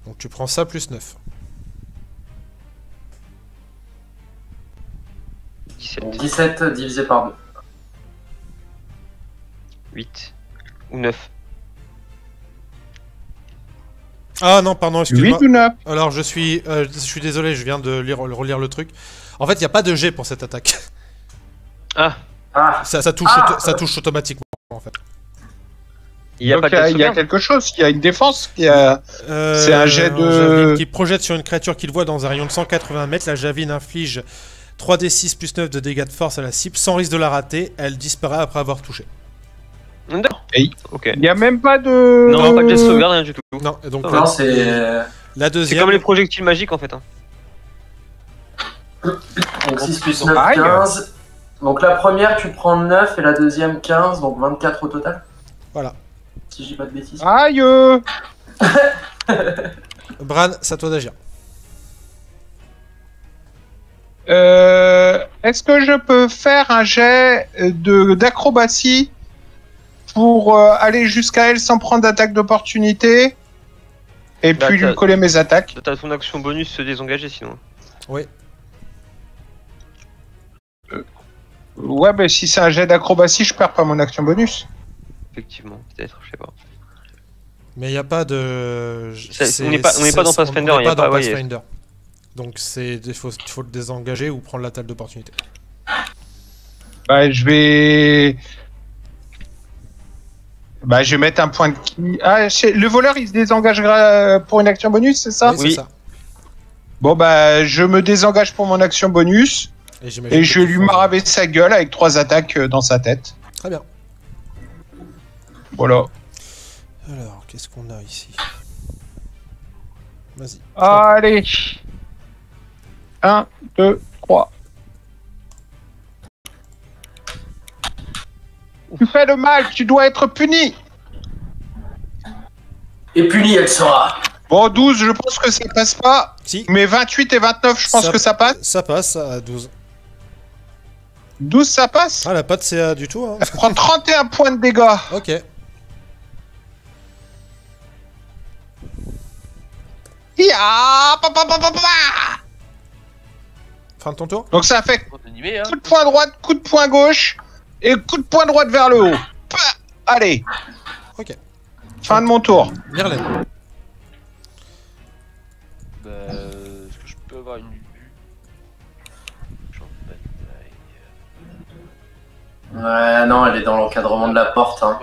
Donc, tu prends ça plus 9. 17, Donc 17 divisé par 2. 8 ou 9. Ah non, pardon, 8 excuse-moi. ou 9. Alors, je suis désolé, je viens de relire le truc. En fait, il n'y a pas de jet pour cette attaque. Ah, Ah, Ça touche, Ah ça touche automatiquement, en fait. il y a Donc, pas de il y a sauvegarde. quelque chose. Il y a une défense. Il y a... C'est un jet de- javeline qui projette sur une créature qu'il voit dans un rayon de 180 mètres. La javeline inflige 3d6 plus 9 de dégâts de force à la cible. Sans risque de la rater, elle disparaît après avoir touché. D'accord. Hey. Ok. Il y a même pas de. Non, pas de geste de sauvegarde, rien du tout. Non, et donc non, c'est. la C'est deuxième... comme les projectiles magiques en fait. Hein. Donc 6 plus 9, Aïe. 15. Donc la première, tu prends 9 et la deuxième, 15, donc 24 au total. Voilà. Si je dis pas de bêtises. Aïe. Bran, c'est à toi d'agir. Est-ce que je peux faire un jet d'acrobatie pour aller jusqu'à elle sans prendre d'attaque d'opportunité et Bah, puis lui coller mes attaques? T'as ton action bonus se désengager sinon. Oui. Ouais, mais si c'est un jet d'acrobatie, je perds pas mon action bonus. Effectivement, peut-être, je sais pas. Mais il n'y a pas de... On n'est pas dans Pathfinder, On il y n'est a pas pas- dans ouais, Pathfinder. Donc il faut le désengager ou prendre l'attaque d'opportunité. Bah, je vais mettre un point de ki. Ah, le voleur, il se désengagera pour une action bonus, c'est ça? Oui, c'est Oui. ça. Bon, bah, je me désengage pour mon action bonus j'imagine et que je vais tu lui feras- maraver sa gueule avec 3 attaques dans sa tête. Très bien. Voilà. Alors, qu'est-ce qu'on a ici? Vas-y. Allez. 1, 2, 3. Tu fais le mal, tu dois être puni. Et puni, elle sera. Bon, 12, je pense que ça passe pas. Si, Mais 28 et 29, je pense que ça passe. ça passe à 12. 12, ça passe. Ah, la patte, c'est du tout, hein. Elle prend 31 points de dégâts. Ok. Fin de ton tour? Donc ça fait On est animé, hein. coup de poing droite, coup de poing gauche et coup de poing droite vers le haut. Pah. Allez, Ok. fin de mon tour. Myrlène. Bah, est-ce que je peux avoir une vue? Champ de bataille. Ouais, non, elle est dans l'encadrement de la porte. Hein.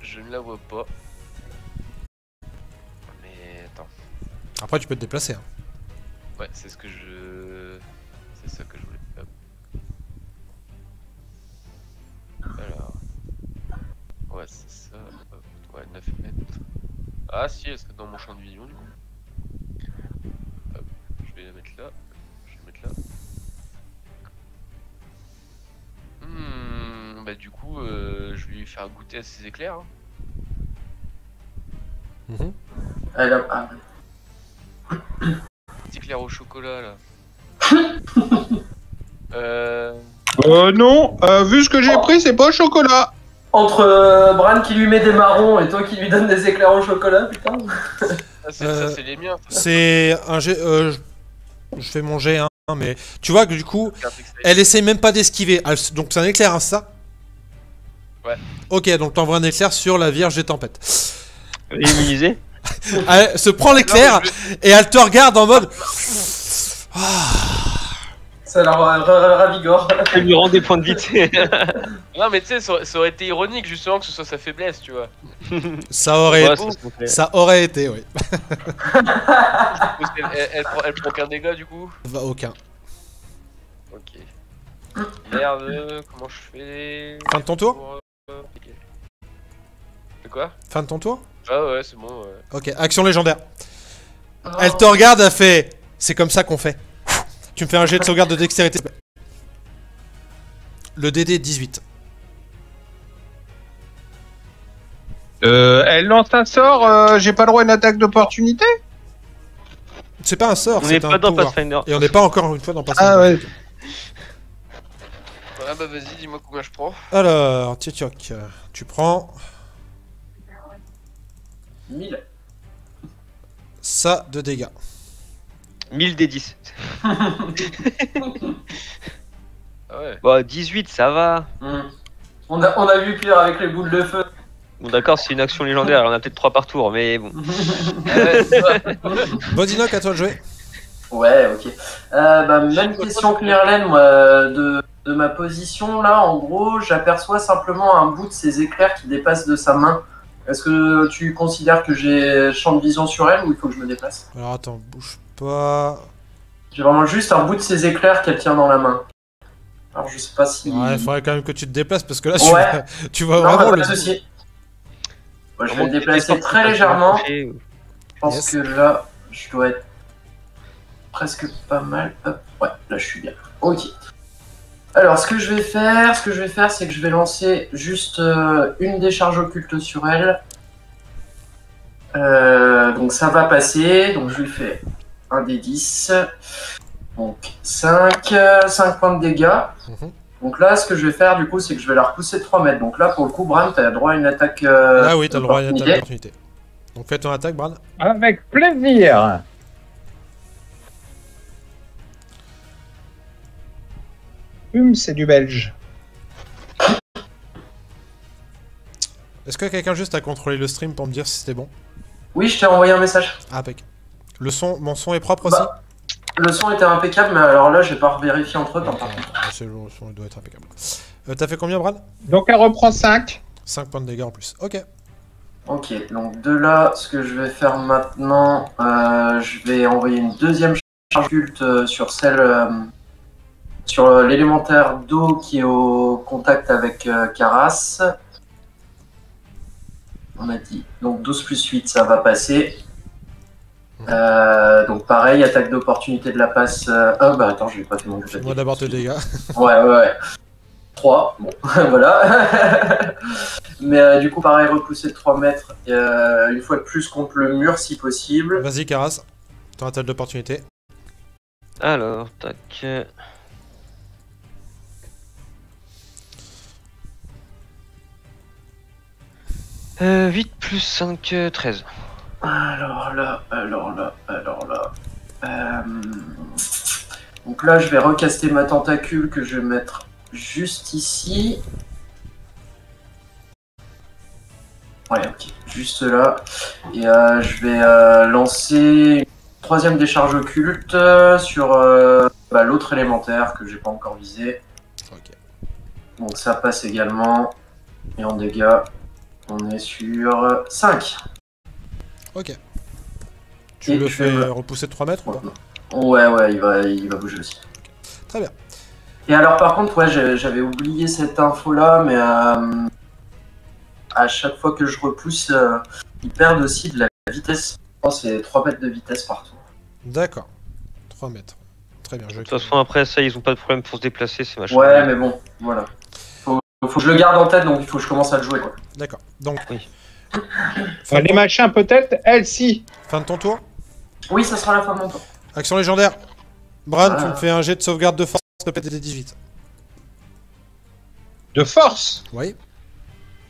Je ne la vois pas. Mais attends. Après, tu peux te déplacer. Hein. Ouais, c'est ce que je. C'est ça que je voulais. Hop. Alors. Ouais, c'est ça. Hop. Ouais, 9 mètres. Ah, si, elle serait dans mon champ de vision du coup. Hop. Je vais la mettre là. Je vais la mettre là. Bah, du coup, je vais lui faire goûter à ses éclairs. Hein. Mhm. Elle a... ah, Petit éclair au chocolat là. Non, vu ce que j'ai pris, c'est pas au chocolat. Entre Bran qui lui met des marrons et toi qui lui donne des éclairs au chocolat, putain. Ah, ça, c'est les miens. ça. C'est un jet. Je fais mon jet, hein, mais tu vois que du coup, C'est un truc, ça y est. elle essaye même pas d'esquiver. Donc c'est un éclair, hein, c'est ça? Ouais. Ok, donc t'envoies un éclair sur la Vierge des Tempêtes. Immunisé. Elle se prend l'éclair et elle te regarde en mode. Ça la ravigore. Elle lui rend des points de vitesse. Non, mais tu sais, ça aurait été ironique justement que ce soit sa faiblesse, tu vois. Ça aurait, Ouais, ça se fait. ça aurait été, oui. Parce qu'elle prend qu'un dégât du coup. Va aucun. Ok. Merde, comment je fais Fin de ton tour? pour, ok. De quoi? Fin de ton tour? Ah ouais, c'est bon. Ouais. Ok, action légendaire. Elle te regarde, elle fait. C'est comme ça qu'on fait. Tu me fais un jet de sauvegarde de dextérité. s'il te plaît. Le DD 18. Elle lance un sort, j'ai pas le droit à une attaque d'opportunité. C'est pas un sort, On n'est c'est un pas dans pouvoir. Pathfinder. Et on n'est pas encore une fois dans Pathfinder. Ah ouais. Ah bah vas-y, dis-moi combien je prends. Alors, Tchitchok, tu prends 1000. ça de dégâts. 1000 des 10. Ah ouais. Bon, 18, ça va. On a vu pire avec les boules de feu. Bon, d'accord, c'est une action légendaire, alors on a peut-être 3 par tour, mais bon. Ah ouais, c'est ça. Bodynock, à toi de jouer. Ouais, ok. Même question que Myrlène, moi, de ma position, là, en gros, j'aperçois simplement un bout de ces éclairs qui dépassent de sa main. Est-ce que tu considères que j'ai champ de vision sur elle ou il faut que je me déplace? Alors attends, bouge pas. J'ai vraiment juste un bout de ces éclairs qu'elle tient dans la main. Alors je sais pas si... Ouais, il faudrait quand même que tu te déplaces parce que là, Ouais. tu vois Non, vraiment pas le. de souci. Ouais, je vais Vraiment, me déplacer tu très peux légèrement. t'approcher. Je pense Yes. que là, je dois être presque pas mal. Hop, ouais, là je suis bien. Ok. Alors, ce que je vais faire, c'est que je vais lancer juste une décharge occulte sur elle. Donc ça va passer. Donc je lui fais un des 10. Donc 5 points de dégâts. Mhm. Donc là, ce que je vais faire du coup, c'est que je vais la repousser de 3 mètres. Donc là, pour le coup, Bran, t'as droit à une attaque. Ah oui, t'as le droit à une attaque d'opportunité. d'opportunité. Donc fais ton attaque, Brad. Avec plaisir. C'est du belge. Est-ce que quelqu'un juste a contrôlé le stream pour me dire si c'était bon? Oui, je t'ai envoyé un message. Ah, impec. Le son, mon son est propre aussi? Bah, le son était impeccable, mais alors là, j'ai pas vérifié entre temps. C'est le son, il doit être impeccable. T'as fait combien, Brad? Donc elle reprend 5. 5 points de dégâts en plus. Ok. Ok, donc de là, ce que je vais faire maintenant, je vais envoyer une deuxième charge occulte sur celle, sur l'élémentaire d'eau qui est au contact avec Karas. On a dit. Donc 12 plus 8, ça va passer. Donc pareil, attaque d'opportunité de la passe. Bah attends, je vais pas fait mon jeu. Moi d'abord tes dégâts. Ouais. 3, bon, voilà. Mais du coup, pareil, repousser de 3 mètres, une fois de plus contre le mur si possible. Vas-y, Karas. Ton attaque d'opportunité. Alors, tac. 8 plus 5, 13. Alors là. Donc là, je vais recaster ma tentacule que je vais mettre juste ici. Ouais, ok, juste là. Et je vais lancer une 3e décharge occulte sur l'autre élémentaire que j'ai pas encore visé. Ok. Donc ça passe également. Et en dégâts, on est sur 5. Ok. Tu Et le je fais vais- repousser de 3 mètres ou pas? Ouais, il va bouger aussi. Très bien. Et alors par contre, ouais, j'avais oublié cette info-là, mais à chaque fois que je repousse, ils perdent aussi de la vitesse. Je pense que c'est 3 mètres de vitesse par tour. D'accord. 3 mètres. Très bien. De toute façon, après ça, ils ont pas de problème pour se déplacer, c'est machin. Ouais, mais bon, voilà. Faut que je le garde en tête, donc il faut que je commence à le jouer, quoi. D'accord. Donc, Oui. fin de Les ton- machins, peut-être, elle, si. fin de ton tour. Oui, ça sera la fin de mon tour. Action légendaire. Bran, tu Ah. me fais un jet de sauvegarde de force, s'il te plaît, des 18. De force. Oui.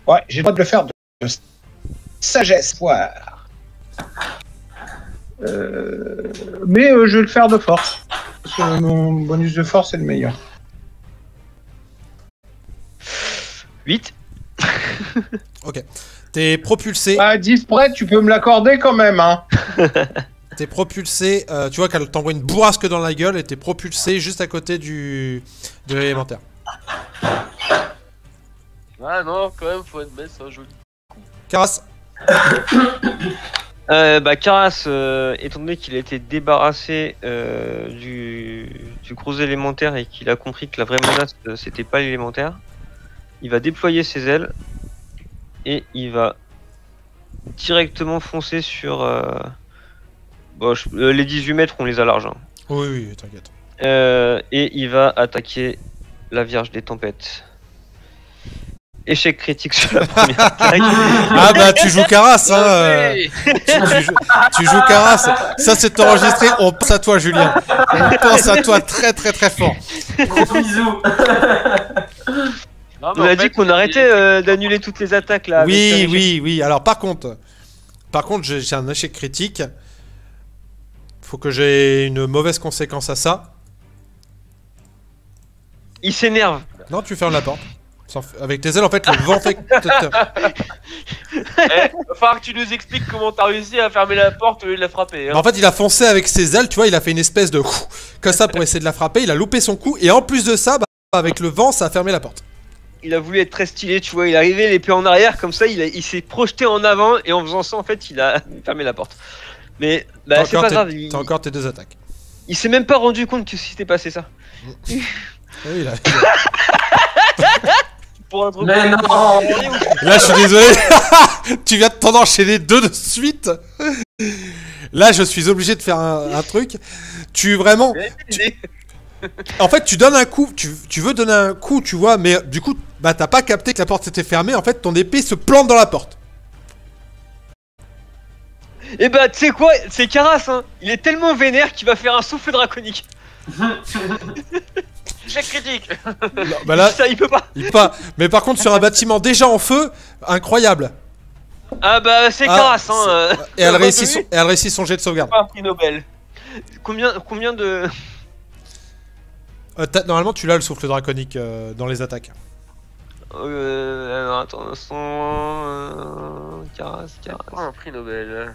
Ouais, j'ai le droit de le faire de sagesse. Ouais. Mais je vais le faire de force. Parce que mon bonus de force est le meilleur. 8. Ok. T'es propulsé. À 10 près, tu peux me l'accorder quand même, hein. T'es propulsé. Tu vois qu'elle t'envoie une bourrasque dans la gueule et t'es propulsé juste à côté de l'élémentaire. Ah non, quand même, faut admettre, c'est un joli. Karas. Karas, étant donné qu'il a été débarrassé du gros élémentaire et qu'il a compris que la vraie menace c'était pas l'élémentaire, il va déployer ses ailes et il va directement foncer sur les 18 mètres, on les a larges, hein. Oui, t'inquiète. Et il va attaquer la Vierge des Tempêtes. Échec critique sur la première attaque. Ah bah tu joues Karas, hein. Tu joues Karas. Ça c'est enregistré. On pense à toi, Julien. On pense à toi très très très fort. Gros bisous. Non, mais On en a fait, dit qu'on arrêtait d'annuler toutes les attaques là. avec Oui. Alors par contre, j'ai un échec critique. Faut que j'ai une mauvaise conséquence à ça. Il s'énerve. Non, tu fermes la porte. Avec tes ailes, en fait, le vent fait. Va falloir que tu nous expliques comment t'as réussi à fermer la porte au lieu de la frapper. Hein. En fait, il a foncé avec ses ailes, tu vois, il a fait une espèce de coup comme ça pour essayer de la frapper. Il a loupé son coup et en plus de ça, avec le vent, ça a fermé la porte. Il a voulu être très stylé, tu vois. Il est arrivé l'épée en arrière comme ça. Il s'est projeté en avant et en faisant ça, en fait, il a fermé la porte. Mais T'as c'est pas grave. T'as encore tes 2 attaques. Il s'est même pas rendu compte que s'était passé ça. Oui, il a- Pour un truc. Mais non. Là, je suis désolé. Tu viens de t'en enchaîner 2 de suite. Là, je suis obligé de faire un truc. Tu vraiment. En fait, tu donnes un coup. Tu veux donner un coup, tu vois, mais du coup, t'as pas capté que la porte était fermée. En fait, ton épée se plante dans la porte. Et tu sais quoi, c'est Karas, hein. Il est tellement vénère qu'il va faire un souffle draconique. Échec critique. Non, bah là, Ça, il peut pas. il peut pas. Mais par contre, sur un bâtiment déjà en feu, incroyable. Ah bah c'est Ah, Karas, hein. Et elle réussit son jet de sauvegarde. Pas un prix Nobel. Combien de... Normalement, tu l'as le souffle draconique dans les attaques. Alors attends un instant... Karas. Oh, un prix Nobel.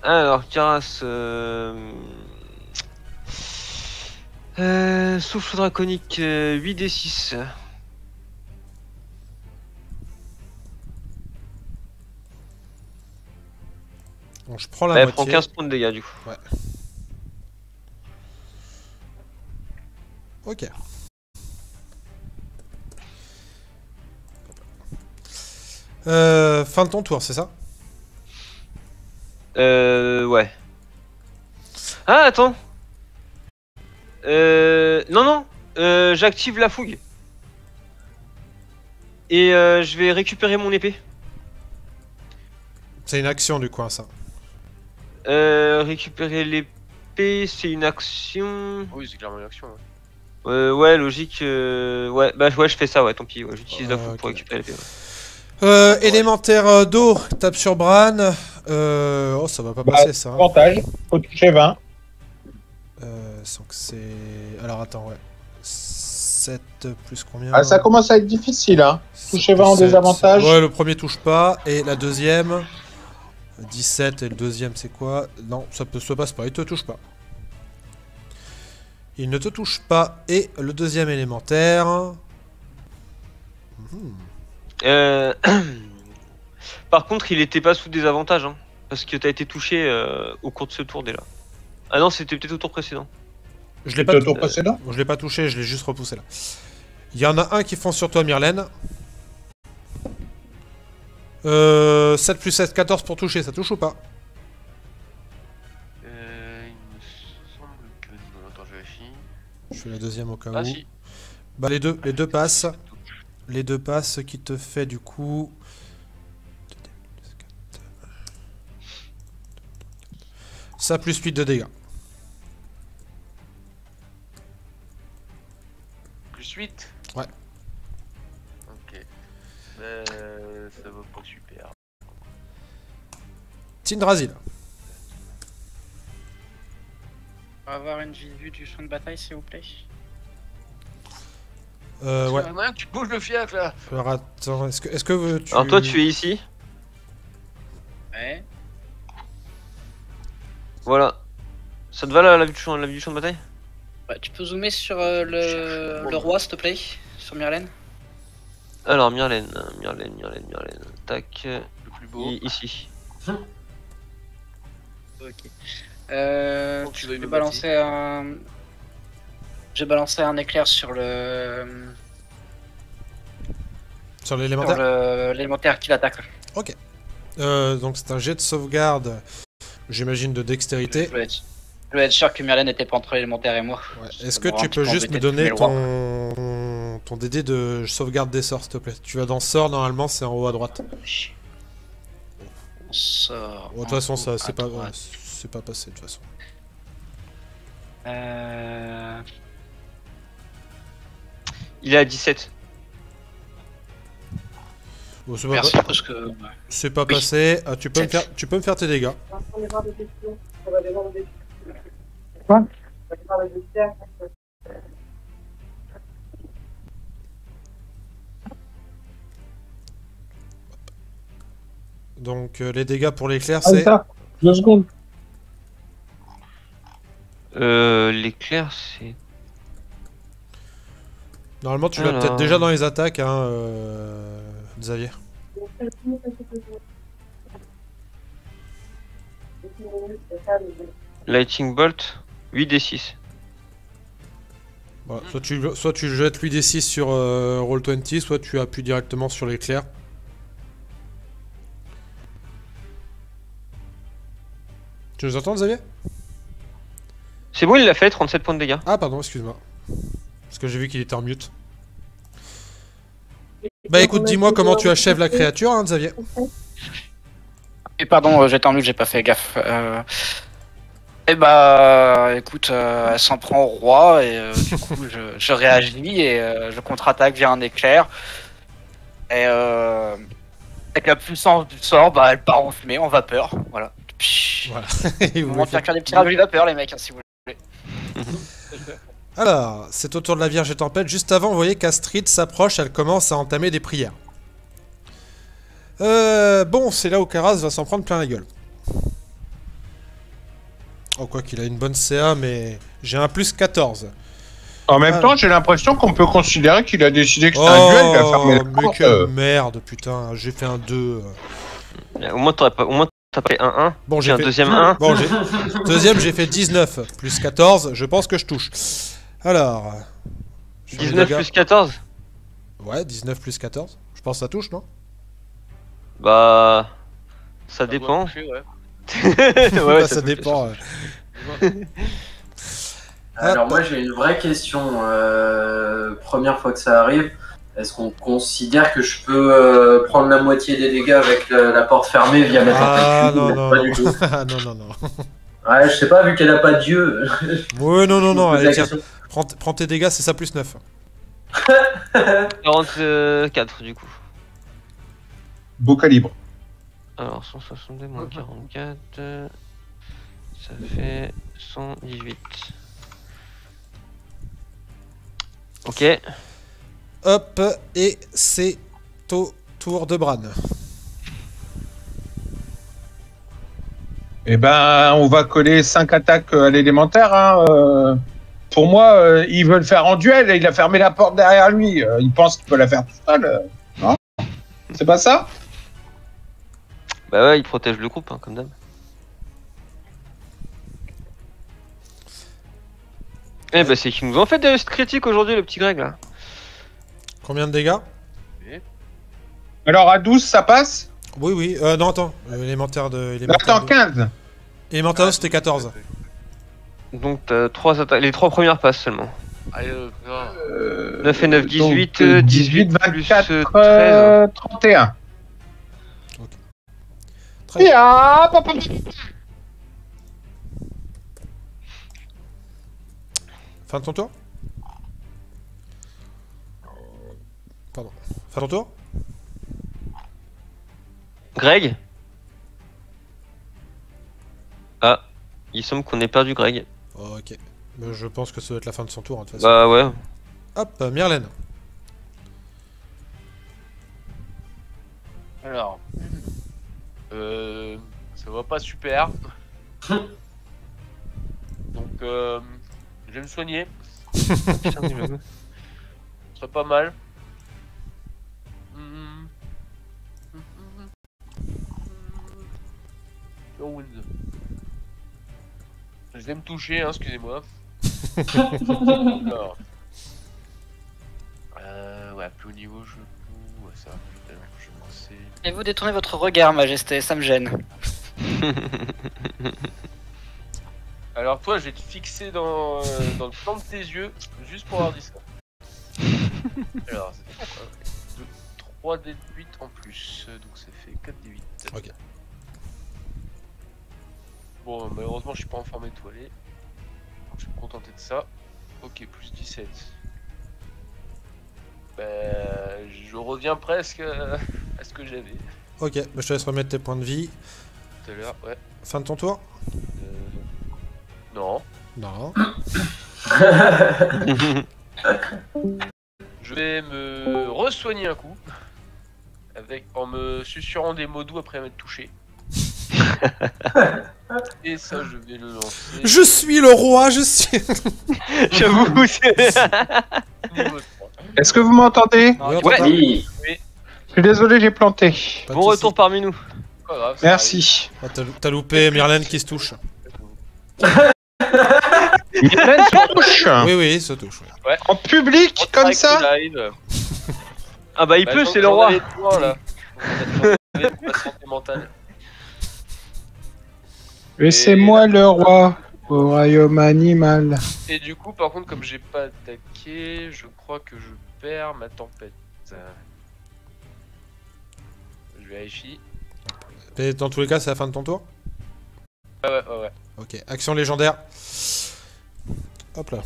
Alors Karas... souffle draconique 8d6. Bon, je prends la Elle prend moitié. 15 points de dégâts du coup. Ouais. Ok. Fin de ton tour, c'est ça? Ouais. Ah, attends. Non, non. J'active la fougue. Et je vais récupérer mon épée. C'est une action du coup, ça. Récupérer l'épée, c'est une action. Oui, c'est clairement une action. Ouais. Ouais, logique. Ouais, bah ouais, je fais ça, ouais, tant pis. Ouais, j'utilise la fougue Ok. pour récupérer l'épée. Ouais. Élémentaire d'eau, tape sur Bran. Oh, ça va pas passer ça. Hein. Avantage, faut toucher 20. Donc c'est. Alors attends, ouais. 7 plus combien? Ah, ça commence à être difficile, hein. Toucher 20 en 7. désavantage. Ouais, le premier touche pas. Et la deuxième. 17 et le deuxième c'est quoi? Non, ça se passe pas, il te touche pas. Il ne te touche pas. Et le deuxième élémentaire. Par contre, il était pas sous désavantage, hein, parce que t'as été touché au cours de ce tour déjà. Ah non, c'était peut-être au tour précédent. Je l'ai C'était pas, au tour précédent. je l'ai pas touché, je l'ai juste repoussé là. Il y en a un qui fonce sur toi, Myrlène. 7 plus 7, 14 pour toucher, ça touche ou pas? Il me semble que non. Attends, je vérifie. Je fais la deuxième au cas Ah où. si. Bah les deux passent. Les deux passent, ce qui te fait du coup... Ça plus 8 de dégâts. Plus 8. Ouais. Ok. Ça va pas super. Tindrasil. On va avoir une vue du champ de bataille, s'il vous plaît. Ouais. Il y en a un, tu te bouges le fiac là. Alors attends, est-ce que tu... Alors toi, tu es ici. Ouais. Voilà. Ça te va la vue du champ de bataille? Ouais, tu peux zoomer sur le roi, s'il te plaît, sur Myrlène. Alors, Myrlène. Tac. Le plus beau. Ici. Ok. Donc, tu dois Je vais nous balancer un... J'ai balancé un éclair sur le... Sur Sur l'élémentaire. l'élémentaire qui l'attaque. Ok. Donc c'est un jet de sauvegarde, j'imagine de dextérité. Je voulais être sûr que Myrlène n'était pas entre l'élémentaire et moi. Ouais. Ça Est-ce que m'aurait tu un peux petit peu juste me embêté de donner fumer le roi. ton DD de sauvegarde des sorts, s'il te plaît? Tu vas dans sort, normalement c'est en haut à droite. On sort. De toute façon, ça c'est à pas, droite. c'est pas passé de toute façon. Il est à 17. Bon, c'est pas, Merci, pas- parce que... c'est pas passé. Ah, tu peux me faire tes dégâts. Quoi? Donc les dégâts pour l'éclair, Ah, c'est... ça. 2 secondes. L'éclair, c'est... Normalement tu l'as Alors. peut-être déjà dans les attaques, hein, Xavier. Lightning Bolt, 8d6. Voilà. Soit tu jettes lui des 6 sur Roll20, soit tu appuies directement sur l'éclair. Tu nous entends, Xavier? C'est bon, il l'a fait, 37 points de dégâts. Ah pardon, excuse-moi. Parce que j'ai vu qu'il était en mute. Bah écoute, dis-moi comment tu achèves la créature, hein, Xavier. Et pardon, j'étais en mute, j'ai pas fait gaffe. Et bah, écoute, elle s'en prend au roi et du coup, je réagis et je contre-attaque via un éclair. Et avec la puissance du sort, bah, elle part en fumée, en vapeur. Voilà. Voilà. On va faire des petits rajouts de vapeur, les mecs, hein, si vous voulez. Alors, c'est au tour de la Vierge et Tempête. Juste avant, vous voyez qu'Astrid s'approche, elle commence à entamer des prières. Bon, c'est là où Karaz va s'en prendre plein la gueule. Oh, quoi qu'il a une bonne CA, mais j'ai un plus 14. En même Ah. temps, j'ai l'impression qu'on peut considérer qu'il a décidé que c'était un duel, il a fermé le mais compte. quelle merde, putain, j'ai fait un 2. Au moins, t'as fait un 1. Bon, J'ai un fait... deuxième 1. Bon, deuxième, j'ai fait 19, plus 14, je pense que je touche. Alors... sur les 19 dégâts. plus 14. Ouais, 19 plus 14. Je pense que ça touche, non? Bah. Ça doit dépend. toucher, ouais. Ouais, Ça dépend. Alors moi j'ai une vraie question. Première fois que ça arrive, est-ce qu'on considère que je peux prendre la moitié des dégâts avec la porte fermée via ma Ah tentacule? non, Pas non, du tout. ah, non, non, non. Ouais, je sais pas, vu qu'elle a pas d'yeux. Ouais, non, non, je me non, pose allez, la tiens, question. prends tes dégâts, c'est ça plus 9. 44 du coup. Beau calibre. Alors 162 moins 44. Ça fait 118. Ok. Hop, et c'est au tour de Bran. Eh ben, on va coller 5 attaques à l'élémentaire. Hein. Pour moi, ils veulent faire en duel et il a fermé la porte derrière lui. Il pense qu'il peut la faire tout seul. Non? C'est pas ça? Bah ouais, il protège le groupe, hein, comme d'hab. Eh bah c'est qu'ils nous ont fait des risques critiques aujourd'hui, le petit Greg là. Combien de dégâts? Alors à 12, ça passe? Oui, oui, non, attends, élémentaire de... Attends, 15. Élémentaire c'était 14. Donc t'as 3 attaques, les 3 premières passent seulement. Allez, non. 9 et 9, 18, Donc, 18 plus 24, 13. 31. Très bien. Ah, papa. Fin de ton tour? Pardon. Fin de ton tour? Greg? Ah, il semble qu'on ait perdu Greg. Ok. Mais je pense que ça doit être la fin de son tour, hein, de toute façon. Bah ouais. Hop, Myrlène. Alors. Ça va pas super. Donc, je vais me soigner. Putain, mais le- Ce serait pas mal. Cure Wounds. Je vais me toucher, hein, excusez-moi. Alors. Ouais, plus haut niveau, je peux. Ouais, ça va. Je vais lancer. Et vous détournez votre regard, Majesté, ça me gêne. Alors, toi, je vais te fixer dans le plan de tes yeux, juste pour avoir dit ça. Alors, ça fait 3 d 8 en plus, donc ça fait 4 d 8. Ok. Bon, malheureusement, je suis pas en forme étoilée. Donc, je vais me contenter de ça. Ok, plus 17. Je reviens presque à ce que j'avais Ok, bah, je te laisse remettre tes points de vie. tout à l'heure. Ouais. Fin de ton tour? Non. Non. Je vais me re-soigner un coup. En me susurrant des mots doux après m'être touché. Et ça, je vais le lancer. Je suis le roi, je suis... J'avoue, c'est... Niveau 3. Est-ce que vous m'entendez? Oui, on Ouais. t'entend. Oui. Je suis désolé, j'ai planté. Pas de Bon soucis. retour parmi nous. Pas grave, ça Merci. Ah, t'as loupé Myrlène qui se touche. Mylène se touche. Oui, oui, il se touche. Ouais. En public, arrive. comme ça? Live. Ah bah il Bah, peut, j'en- c'est le j'en roi. avais trois, là. Ma santé mentale. Laissez-moi le roi au royaume animal. Et du coup, par contre, comme j'ai pas attaqué, je crois que je perds ma tempête. Je vérifie. Mais dans tous les cas, c'est la fin de ton tour? Ouais. Ok, action légendaire. Hop là.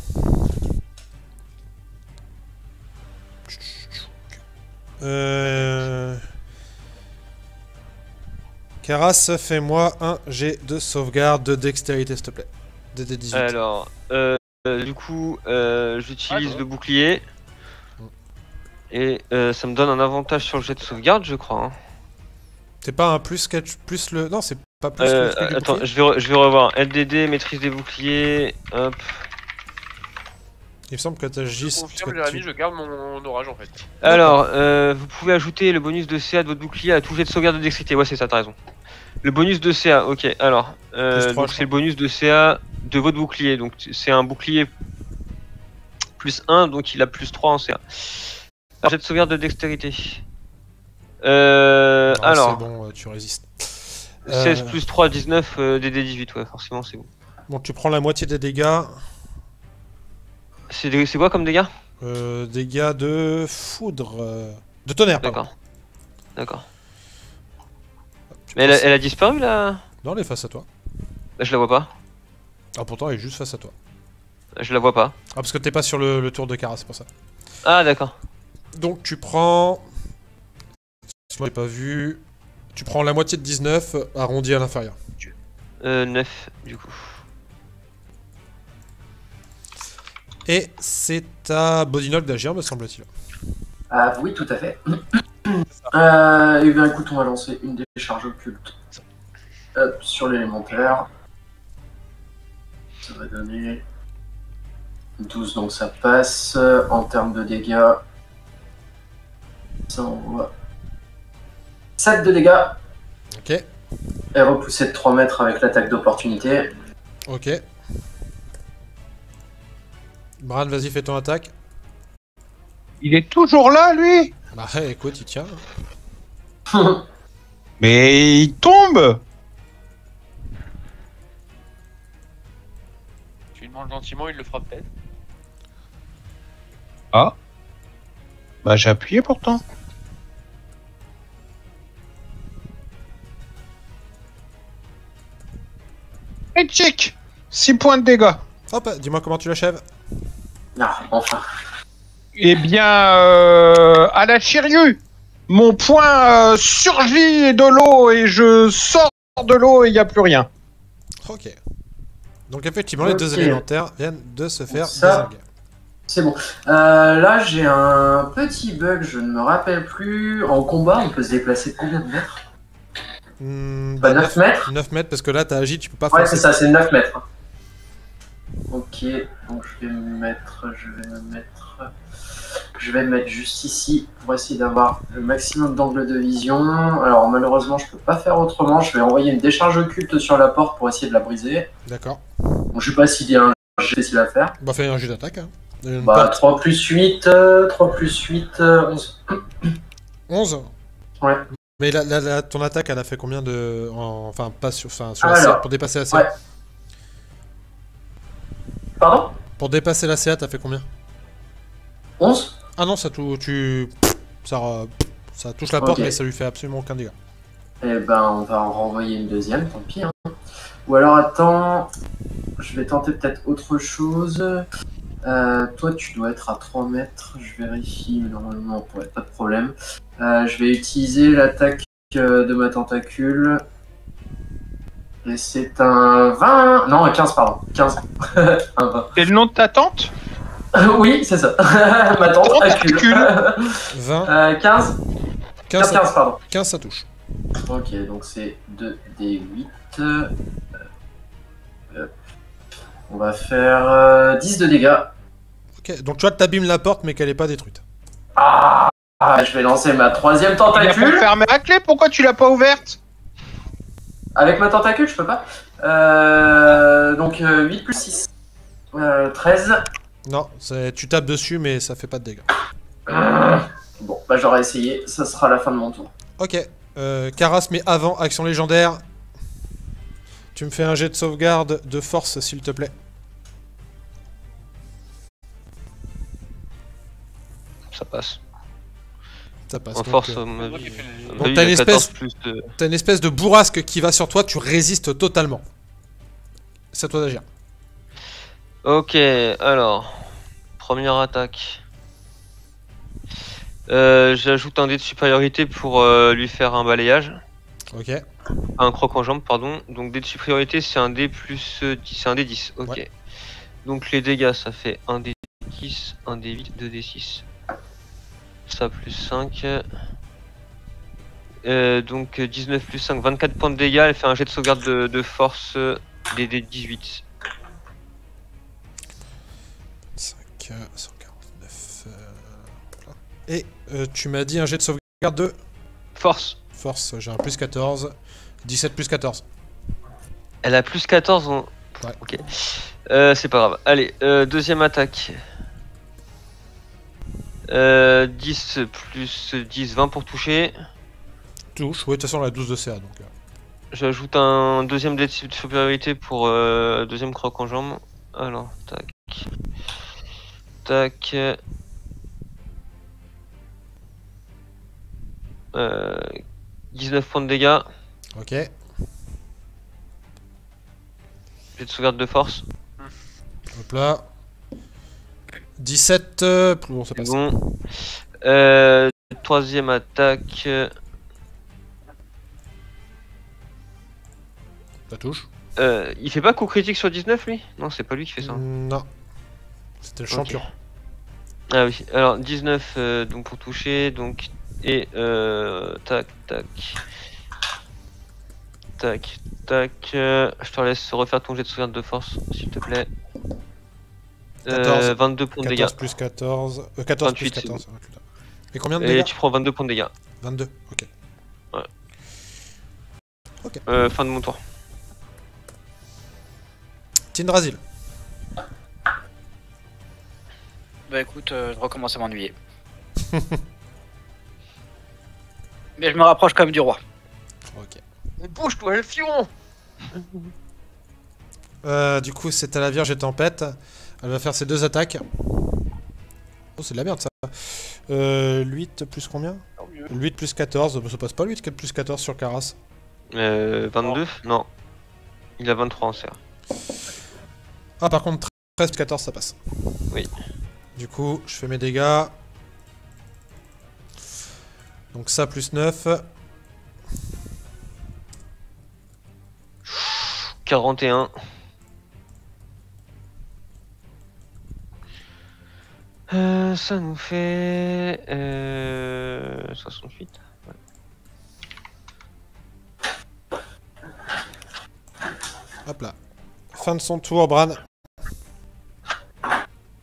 Karas, fais-moi un jet de sauvegarde de dextérité, s'il te plaît. DD18. Alors, du coup, j'utilise Ah, non. le bouclier. Et ça me donne un avantage sur le jet de sauvegarde, je crois. Hein. C'est pas un plus plus le. Non, c'est pas plus le truc du Attends, bouclier. je vais revoir. LDD, maîtrise des boucliers. Hop. Il me semble que t'as Je juste. confirme, Jérémy, je garde mon orage en fait. Alors, vous pouvez ajouter le bonus de CA de votre bouclier à tout jet de sauvegarde de dextérité. Ouais, c'est ça, t'as raison. Le bonus de CA, ok. Alors, Plus 3, donc je c'est le bonus de CA de votre bouclier. Donc c'est un bouclier plus 1, donc il a plus 3 en CA. Jet de sauvegarde de dextérité. Non, Alors, c'est bon, tu résistes. 16 plus 3, 19, DD18, ouais, forcément, c'est bon. Bon, tu prends la moitié des dégâts. C'est quoi comme dégâts? Dégâts de foudre. De tonnerre, pardon. D'accord. D'accord. Tu Mais prends- elle a disparu là? Non, elle est face à toi. Bah, je la vois pas. Ah, pourtant, elle est juste face à toi. Je la vois pas. Ah, parce que t'es pas sur le tour de Kara, c'est pour ça. Ah, d'accord. Donc, tu prends. Si moi, j'ai pas vu. Tu prends la moitié de 19, arrondi à l'inférieur. 9, du coup. Et c'est à Bodinock d'agir, me semble-t-il. Ah oui, tout à fait. Et bien écoute, on va lancer une décharge occulte. Hop, sur l'élémentaire. Ça va donner 12, donc ça passe. En termes de dégâts, ça envoie 7 de dégâts. Ok, Et repoussé de 3 mètres avec l'attaque d'opportunité. ok. Bran, vas-y, fais ton attaque. Il est toujours là, lui. Bah, écoute, il tient. Mais il tombe. Tu lui demandes gentiment, il le fera peut-être. Ah. Bah j'ai appuyé pourtant. Et check. 6 points de dégâts. Hop, dis-moi comment tu l'achèves. Ah, enfin. Eh bien, à la Shiryu, mon poing surgit de l'eau et je sors de l'eau et il n'y a plus rien. Ok. Donc, effectivement, les deux Ok. élémentaires viennent de se faire Ça. désinguer. C'est bon. Là, j'ai un petit bug, je ne me rappelle plus. En combat, on peut se déplacer de combien de mètres? Bah, 9 mètres? 9 mètres, parce que là, t'as agi, tu peux pas Ouais, forcer. c'est ça, c'est 9 mètres. Ok, donc je vais me mettre juste ici pour essayer d'avoir le maximum d'angle de vision. Alors malheureusement, je peux pas faire autrement. Je vais envoyer une décharge occulte sur la porte pour essayer de la briser. D'accord. Bon, je sais pas s'il y a un jet facile à faire. Bah, fais un jeu d'attaque. Hein. Une Bah, patte. 3 plus 8, 11. 11. Ouais. Mais ton attaque, elle a fait combien de. Enfin, pas sur, sur la Alors. CA, pour dépasser la CA. Ouais. Pardon? Pour dépasser la CA, t'as fait combien? 11? Ah non, ça ça touche la porte, Ok. mais ça lui fait absolument aucun dégât. Eh ben, on va en renvoyer une deuxième, tant pis. Hein. Ou alors, attends, je vais tenter peut-être autre chose. Toi, tu dois être à 3 mètres, je vérifie, mais normalement, ouais, pas de problème. Je vais utiliser l'attaque de ma tentacule. Et c'est un 20... Non, un 15, pardon. 15. Un 20. C'est le nom de ta tante? Oui, c'est ça. Ma tentacule. 20, 15 15, 15, pardon. 15, ça touche. Ok, donc c'est 2d8. On va faire 10 de dégâts. Ok, donc tu vois que t'abîmes la porte, mais qu'elle est pas détruite. Ah, je vais lancer ma troisième Il a pas tentacule. fermé la clé, pourquoi tu l'as pas ouverte? Avec ma tentacule, je peux pas. Donc 8 plus 6. 13. Non, tu tapes dessus, mais ça fait pas de dégâts. Bon, bah j'aurais essayé, ça sera la fin de mon tour. Ok, Karas, mais avant, action légendaire. Tu me fais un jet de sauvegarde de force, s'il te plaît. Ça passe. Ça passe. En donc, force, euh, à mon avis, Donc, il t'as a une 14 espèce- plus de- T'as une espèce de bourrasque qui va sur toi, tu résistes totalement. C'est à toi d'agir. Ok, alors. Première attaque. J'ajoute un dé de supériorité pour lui faire un balayage. Ok. Un croc en jambe, pardon. Donc dé de supériorité, c'est un dé plus 10. C'est un dé 10, ok. Ouais. Donc les dégâts, ça fait un dé 10, un dé 8, 2 dé 6. Ça plus 5. Donc 19 plus 5, 24 points de dégâts. Elle fait un jet de sauvegarde de force des dés 18. 5, 149. Voilà. Et tu m'as dit un jet de sauvegarde de Force. force. J'ai un plus 14. 17 plus 14. Elle a plus 14. Ouais. Ok. C'est pas grave. Allez, deuxième attaque. 10 plus 10, 20 pour toucher. Touche, oui, de toute façon, elle a 12 de CA, donc... J'ajoute un deuxième dé de supériorité pour deuxième croc en jambe. Alors, tac. Tac. 19 points de dégâts. Ok. J'ai de sauvegarde de force. Hop là. 17, plus bon, ça passe. Bon. Troisième attaque. Ça touche. Il fait pas coup critique sur 19 lui? Non, c'est pas lui qui fait ça. Non. C'était le champion. Ok. Ah oui, alors 19 donc pour toucher, donc et tac tac tac tac. Je te laisse refaire ton jet de sauvegarde de force, s'il te plaît. 14. 22 points de dégâts. 14 plus 14. 14 28, plus c'est 14. Ah, putain. Et combien de Et dégâts? tu prends 22 points de dégâts. 22, ok. Fin de mon tour. Tindrasil. Bah écoute, je recommence à m'ennuyer. Mais je me rapproche quand même du roi. Ok. Bouge-toi, le fion. Du coup, c'est à la Vierge et Tempête. Elle va faire ses deux attaques. Oh, c'est de la merde ça. 8 plus combien? 8 plus 14. Ça passe pas 8 plus 14 sur Karas. 22? Non. Il a 23 en CR. Ah, par contre, 13 plus 14, ça passe. Oui. Du coup, je fais mes dégâts. Donc ça plus 9. 41. Ça nous fait 68. Hop là. Fin de son tour, Bran.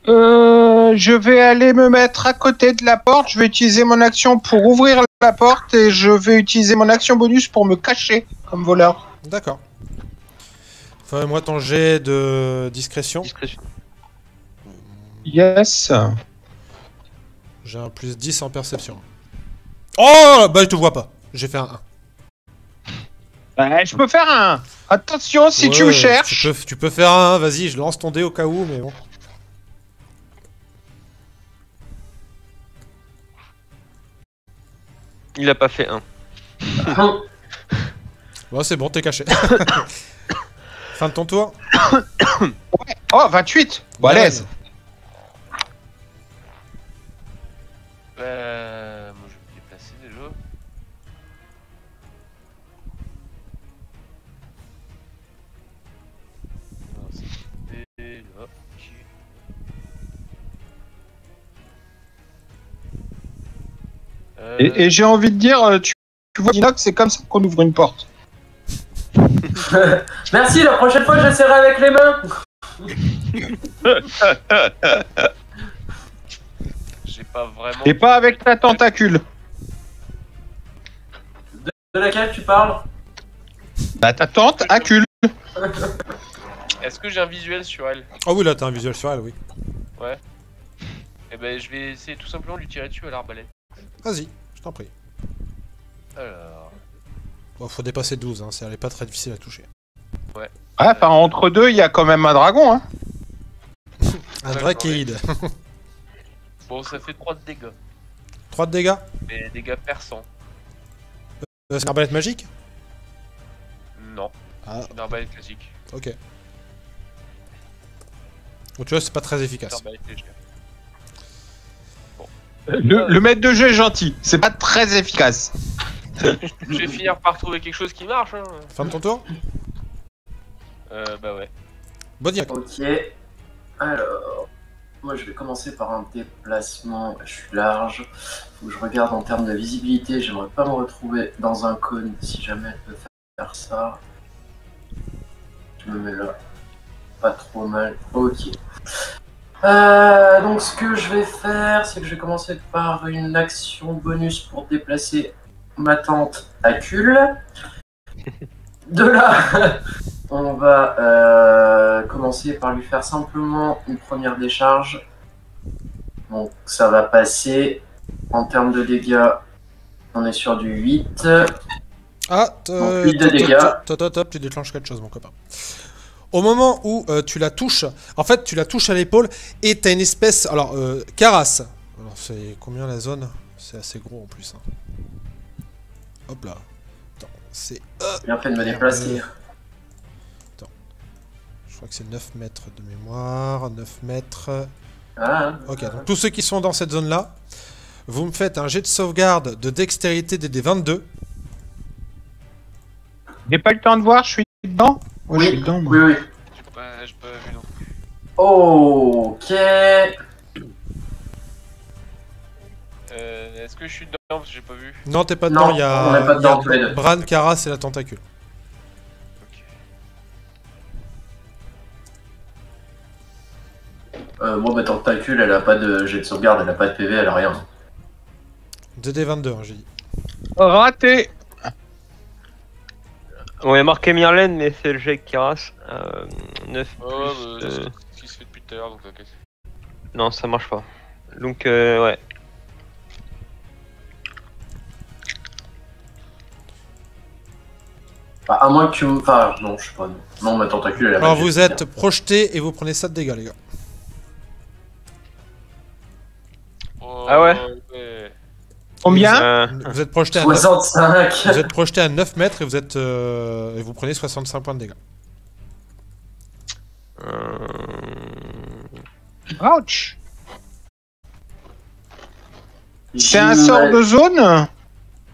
Je vais aller me mettre à côté de la porte. Je vais utiliser mon action pour ouvrir la porte et je vais utiliser mon action bonus pour me cacher comme voleur. D'accord. Fais-moi ton jet de discrétion. Discrétion. Yes. J'ai un plus 10 en perception. Oh, bah je te vois pas. J'ai fait un 1. Je peux faire un. Attention, si tu me Ouais, cherches. tu peux faire un, vas-y, je lance ton dé au cas où, mais bon. Il a pas fait 1. Bon, c'est bon, t'es caché. Fin de ton tour. Oh, 28. Bon, à l'aise. Moi je vais me déplacer déjà. Alors, c'était là. Ok. Et j'ai envie de dire, tu vois, Inox, c'est comme ça qu'on ouvre une porte. Merci, la prochaine fois j'essaierai avec les mains. J'ai pas vraiment. Et pas avec ta tentacule. De laquelle tu parles? Bah, ta tentacule. Est-ce que j'ai un visuel sur elle? Oh oui, là, t'as un visuel sur elle, oui. Ouais. Et ben je vais essayer tout simplement de lui tirer dessus à l'arbalète. Vas-y, je t'en prie. Alors. Bon, faut dépasser 12, hein, elle est pas très difficile à toucher. Ouais, enfin, entre deux, il y a quand même un dragon, hein. Un Ouais, Drakeid. Bon, ça fait 3 de dégâts. 3 de dégâts. Mais dégâts perçants. C'est une arbalète magique? Non, Ah, une arbalète classique. ok. Bon, tu vois, c'est pas très Une efficace. arbalète légère. Le maître de jeu est gentil. C'est pas très efficace. Je vais finir par trouver quelque chose qui marche. Hein. Fin de ton tour. Bah ouais. Body Ok. Alors, moi je vais commencer par un déplacement. Je suis large. Faut que je regarde en termes de visibilité. J'aimerais pas me retrouver dans un cône si jamais elle peut faire ça. Je me mets là. Pas trop mal. Ok. Donc ce que je vais faire, c'est que je vais commencer par une action bonus pour déplacer ma tante Acule. De là, on va commencer par lui faire simplement une première décharge. Donc ça va passer. En termes de dégâts, On est sur du 8. Ah, Donc, 8 de dégâts. top, tu déclenches quelque chose, mon copain. Au moment où tu la touches, en fait, tu la touches à l'épaule et t'as une espèce. Alors, Caras. Alors, c'est combien la zone? C'est assez gros en plus. Hein. Hop là. Attends, c'est. Bien fait de me déplacer. Attends. Je crois que c'est 9 mètres de mémoire. 9 mètres. Ah. Ok, donc tous ceux qui sont dans cette zone-là, vous me faites un jet de sauvegarde de dextérité des 22. J'ai pas eu le temps de voir, je suis dedans. Ouais, je suis Oui, dedans, moi. oui, oui. J'ai pas vu non plus. Ok. Est-ce que je suis dedans parce que j'ai pas vu? Non, t'es pas Non, dedans, il y a, on est pas dedans, tous les il y a deux. Bran, Caras et la tentacule. Ok. Moi, ma tentacule, elle a pas de jet de sauvegarde, elle a pas de PV, elle a rien. 2d22, hein, j'ai dit. Raté. On a marqué Myrlène, mais c'est le jet qui rase. 9 Ouais, plus, bah, c'est ce qui se fait depuis tout à l'heure, donc ok. Non, ça marche pas. Donc, ouais. Bah, à moins que tu me. Enfin, non, je sais pas. Non, ma tentacule, elle a Alors pas de jet de vous êtes sauvegarde. projeté et vous prenez ça de dégâts, les gars. Ah ouais Combien? Vous êtes projeté à 9, 65. vous êtes projeté à 9 mètres et vous êtes et vous prenez 65 points de dégâts. Ouch. C'est un sort de zone?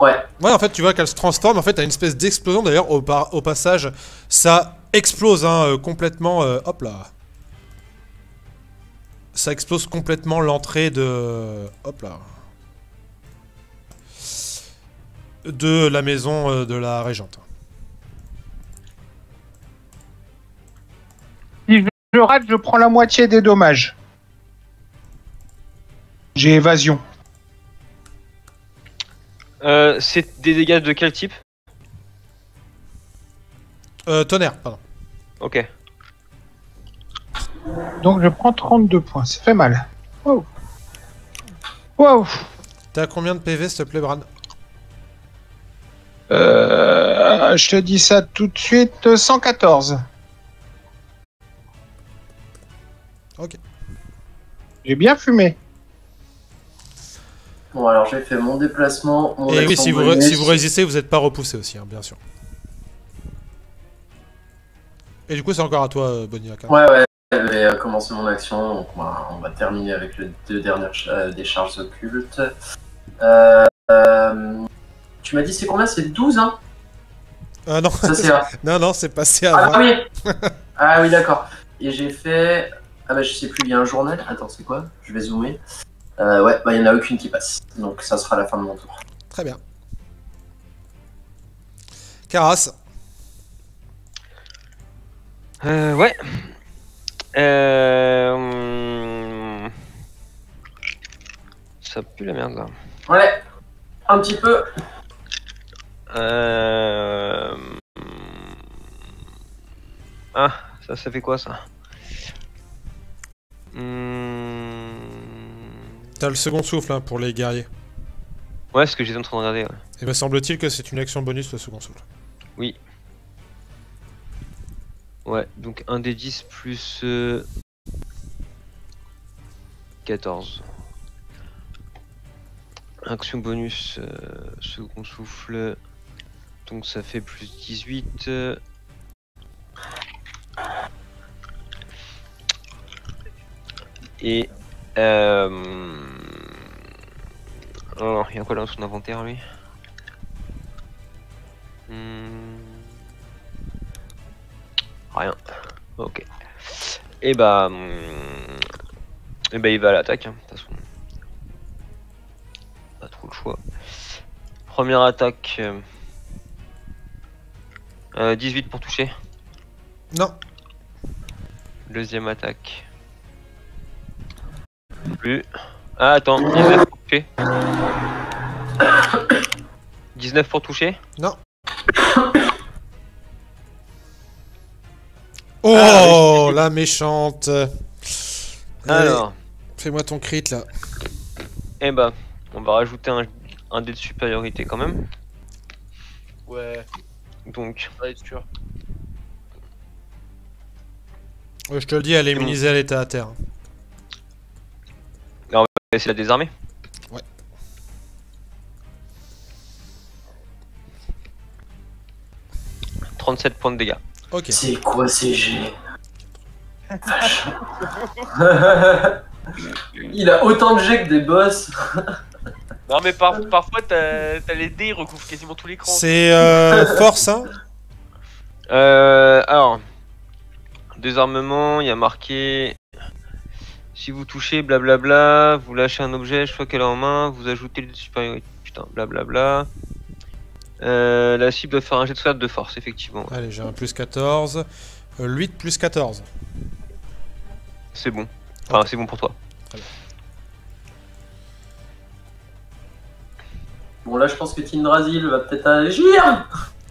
Ouais. Ouais, en fait, tu vois qu'elle se transforme. En fait, t'as une espèce d'explosion. D'ailleurs, au passage, ça explose hein, complètement. Hop là. Ça explose complètement l'entrée de. Hop là. De la maison de la régente. Si je rate, je prends la moitié des dommages. J'ai évasion. C'est des dégâts de quel type? Tonnerre, pardon. Ok. Donc je prends 32 points, ça fait mal. Wow. Wow. T'as combien de PV, s'il te plaît, Bran? Je te dis ça tout de suite, 114. Ok. J'ai bien fumé. Bon, alors j'ai fait mon déplacement. Mon Et oui, action si bonus. vous résistez, vous n'êtes pas repoussé aussi, hein, bien sûr. Et du coup, c'est encore à toi, Boniac. Hein. Ouais, ouais, j'avais commencé mon action. Donc, on va terminer avec les deux dernières décharges occultes. Tu m'as dit c'est combien? C'est 12, hein? Non, Ça, c'est un. non, c'est passé à Ah 20. oui. Ah oui, d'accord. Et j'ai fait. Ah bah je sais plus, il y a un journal. Attends, c'est quoi? Je vais zoomer. Ouais, bah il n'y en a aucune qui passe. Donc ça sera la fin de mon tour. Très bien. Caras. Ouais. Ça pue la merde là. Ouais, un petit peu. Ah, ça fait quoi ça? T'as le second souffle hein, pour les guerriers. Ouais, ce que j'étais en train de regarder. Ouais. Et me semble-t-il que c'est une action bonus le second souffle. Oui. Ouais, donc un des 10 plus 14. Action bonus, second souffle. Donc ça fait plus 18. Et alors, il y a quoi dans son inventaire lui? Rien. Ok. Et bah, il va à l'attaque. Hein, de toute façon. Pas trop le choix. Première attaque. 18 pour toucher. Non. Deuxième attaque. Plus. Ah attends, 19 pour toucher. 19 pour toucher. Non. Oh, la méchante. Allez, Alors, fais-moi ton crit là. eh bah, on va rajouter un dé de supériorité quand même. Ouais, Donc, ça va être sûr. Ouais, je te le dis, elle est bon. immunisée à l'état à terre. on va essayer de la désarmer. Ouais. « 37 points de dégâts. Ok. C'est quoi ces gènes? Il a autant de jets que des boss. Non, mais parfois, t'as les dés, ils recouvrent quasiment tout l'écran. C'est force, hein? Alors, désarmement, il y a marqué si vous touchez blablabla, vous lâchez un objet, choix qu'elle a en main, vous ajoutez le supériorité. Putain, blablabla. La cible doit faire un jet de sauvegarde de force, effectivement. Allez, j'ai un plus 14. 8 plus 14. C'est bon. Enfin, Ok. c'est bon pour toi. Bon, là, je pense que Tindrasil va peut-être agir.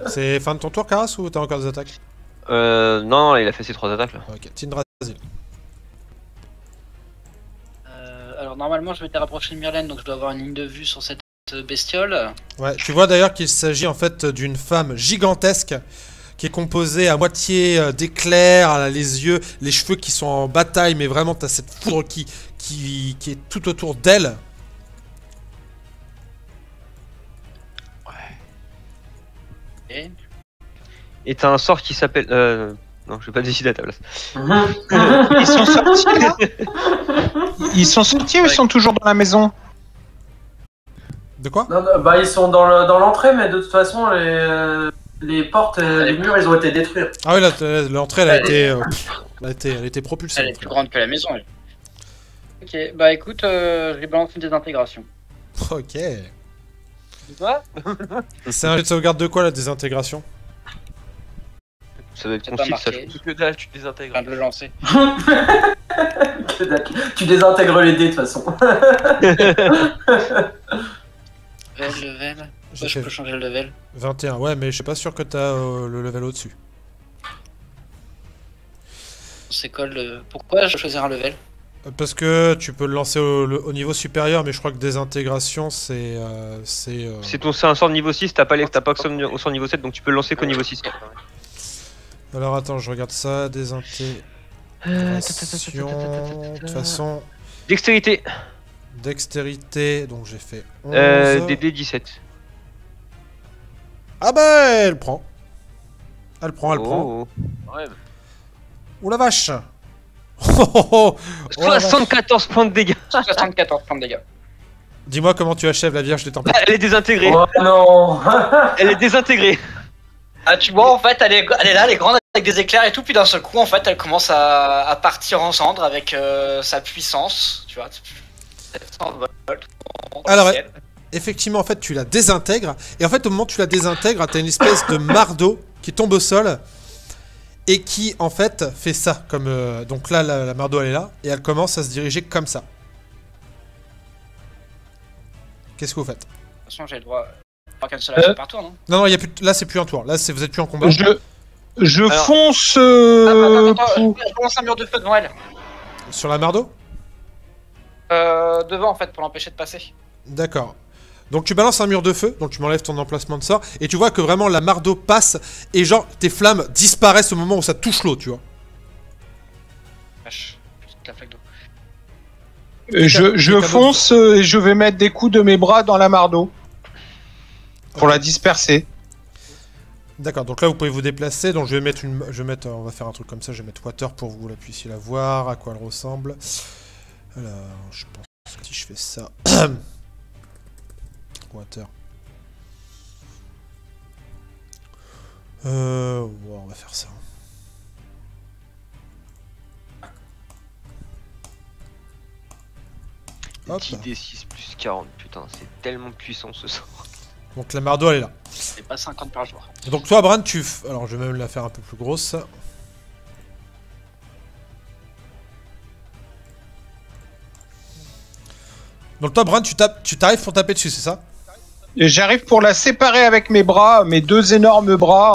C'est fin de ton tour, Karas, ou t'as encore des attaques? Non, il a fait ses 3 attaques là. Ok, Tindrasil. Alors normalement je m'étais rapproché de Myrlène, donc je dois avoir une ligne de vue sur cette bestiole. Ouais, tu vois d'ailleurs qu'il s'agit en fait d'une femme gigantesque qui est composée à moitié d'éclairs, elle a les yeux, les cheveux qui sont en bataille, mais vraiment t'as cette foudre qui est tout autour d'elle. Et... Et t'as un sort qui s'appelle. Non, je vais pas décider à ta place. Ils sont sortis. Ils sont sortis ou ils sont toujours dans la maison? De quoi? Non, non, bah, ils sont dans l'entrée, mais de toute façon, les portes, les murs, ils ont été détruits. Ah oui, l'entrée elle a été, elle a été propulsée. Elle est plus grande que la maison. Elle. Ok, bah écoute, je vais balancer une désintégration. Ok. Quoi? C'est un jet de sauvegarde de quoi la désintégration? Ça doit être C'est pas concis, ça. marqué. Que dalle, tu Je désintègres. viens de le lancer. Tu désintègres les dés de toute façon. Level. J'ai Je fait peux changer le level. 21, ouais, mais je suis pas sûr que t'as le level au-dessus. C'est quoi le... Pourquoi je choisir un level? Parce que tu peux le lancer au niveau supérieur, mais je crois que désintégration c'est. C'est un sort de niveau 6, t'as pas que ça au sort niveau 7, donc tu peux le lancer qu'au niveau 6. Alors attends, je regarde ça, désintégration. De toute façon, Dextérité, dextérité, donc j'ai fait 11. DD 17. Ah bah elle prend. Elle prend. Oh. Ouais, Ouh la vache. Oh la vache. 74 points de dégâts. 74 points de dégâts. Dis-moi comment tu achèves la Vierge des Tempêtes. Elle est désintégrée. Oh non. Elle est désintégrée. Ah, tu vois, en fait, elle est là, elle est grande avec des éclairs et tout, puis d'un seul coup, en fait, elle commence à partir en cendres avec sa puissance, tu vois. 700 volts. Alors, effectivement, en fait, tu la désintègres. Et en fait, au moment où tu la désintègres, t'as une espèce de mardeau qui tombe au sol. Et qui, en fait, fait ça. Comme, donc là, la mardeau, elle est là. Et elle commence à se diriger comme ça. Qu'est-ce que vous faites? De toute façon, j'ai le droit. Pas qu'elle se lâche par tour, non? Non, y a plus, là, c'est plus un tour. Là, vous êtes plus en combat. Je Alors- fonce. Attends, je lance un mur de feu devant elle. Sur la mardeau? Devant, en fait, pour l'empêcher de passer. D'accord. Donc tu balances un mur de feu, donc tu m'enlèves ton emplacement de sort, et tu vois que vraiment la mardeau passe, et genre tes flammes disparaissent au moment où ça touche l'eau, tu vois. Vache, petite la flaque d'eau. Je fonce et je vais mettre des coups de mes bras dans la mardeau. Pour la disperser. D'accord, donc là vous pouvez vous déplacer, donc je vais mettre on va faire un truc comme ça, je vais mettre water pour que vous la puissiez la voir, à quoi elle ressemble. Alors, je pense que si je fais ça... water. Ouais, on va faire ça. Hop. 10d6 plus 40, putain, c'est tellement puissant ce sort. Donc la mardeau elle est là. C'est pas 50 par jour. Et donc toi Bran, alors je vais même la faire un peu plus grosse. Donc toi Bran, tu t'arrives pour taper dessus, c'est ça? Et j'arrive pour la séparer avec mes bras, mes deux énormes bras.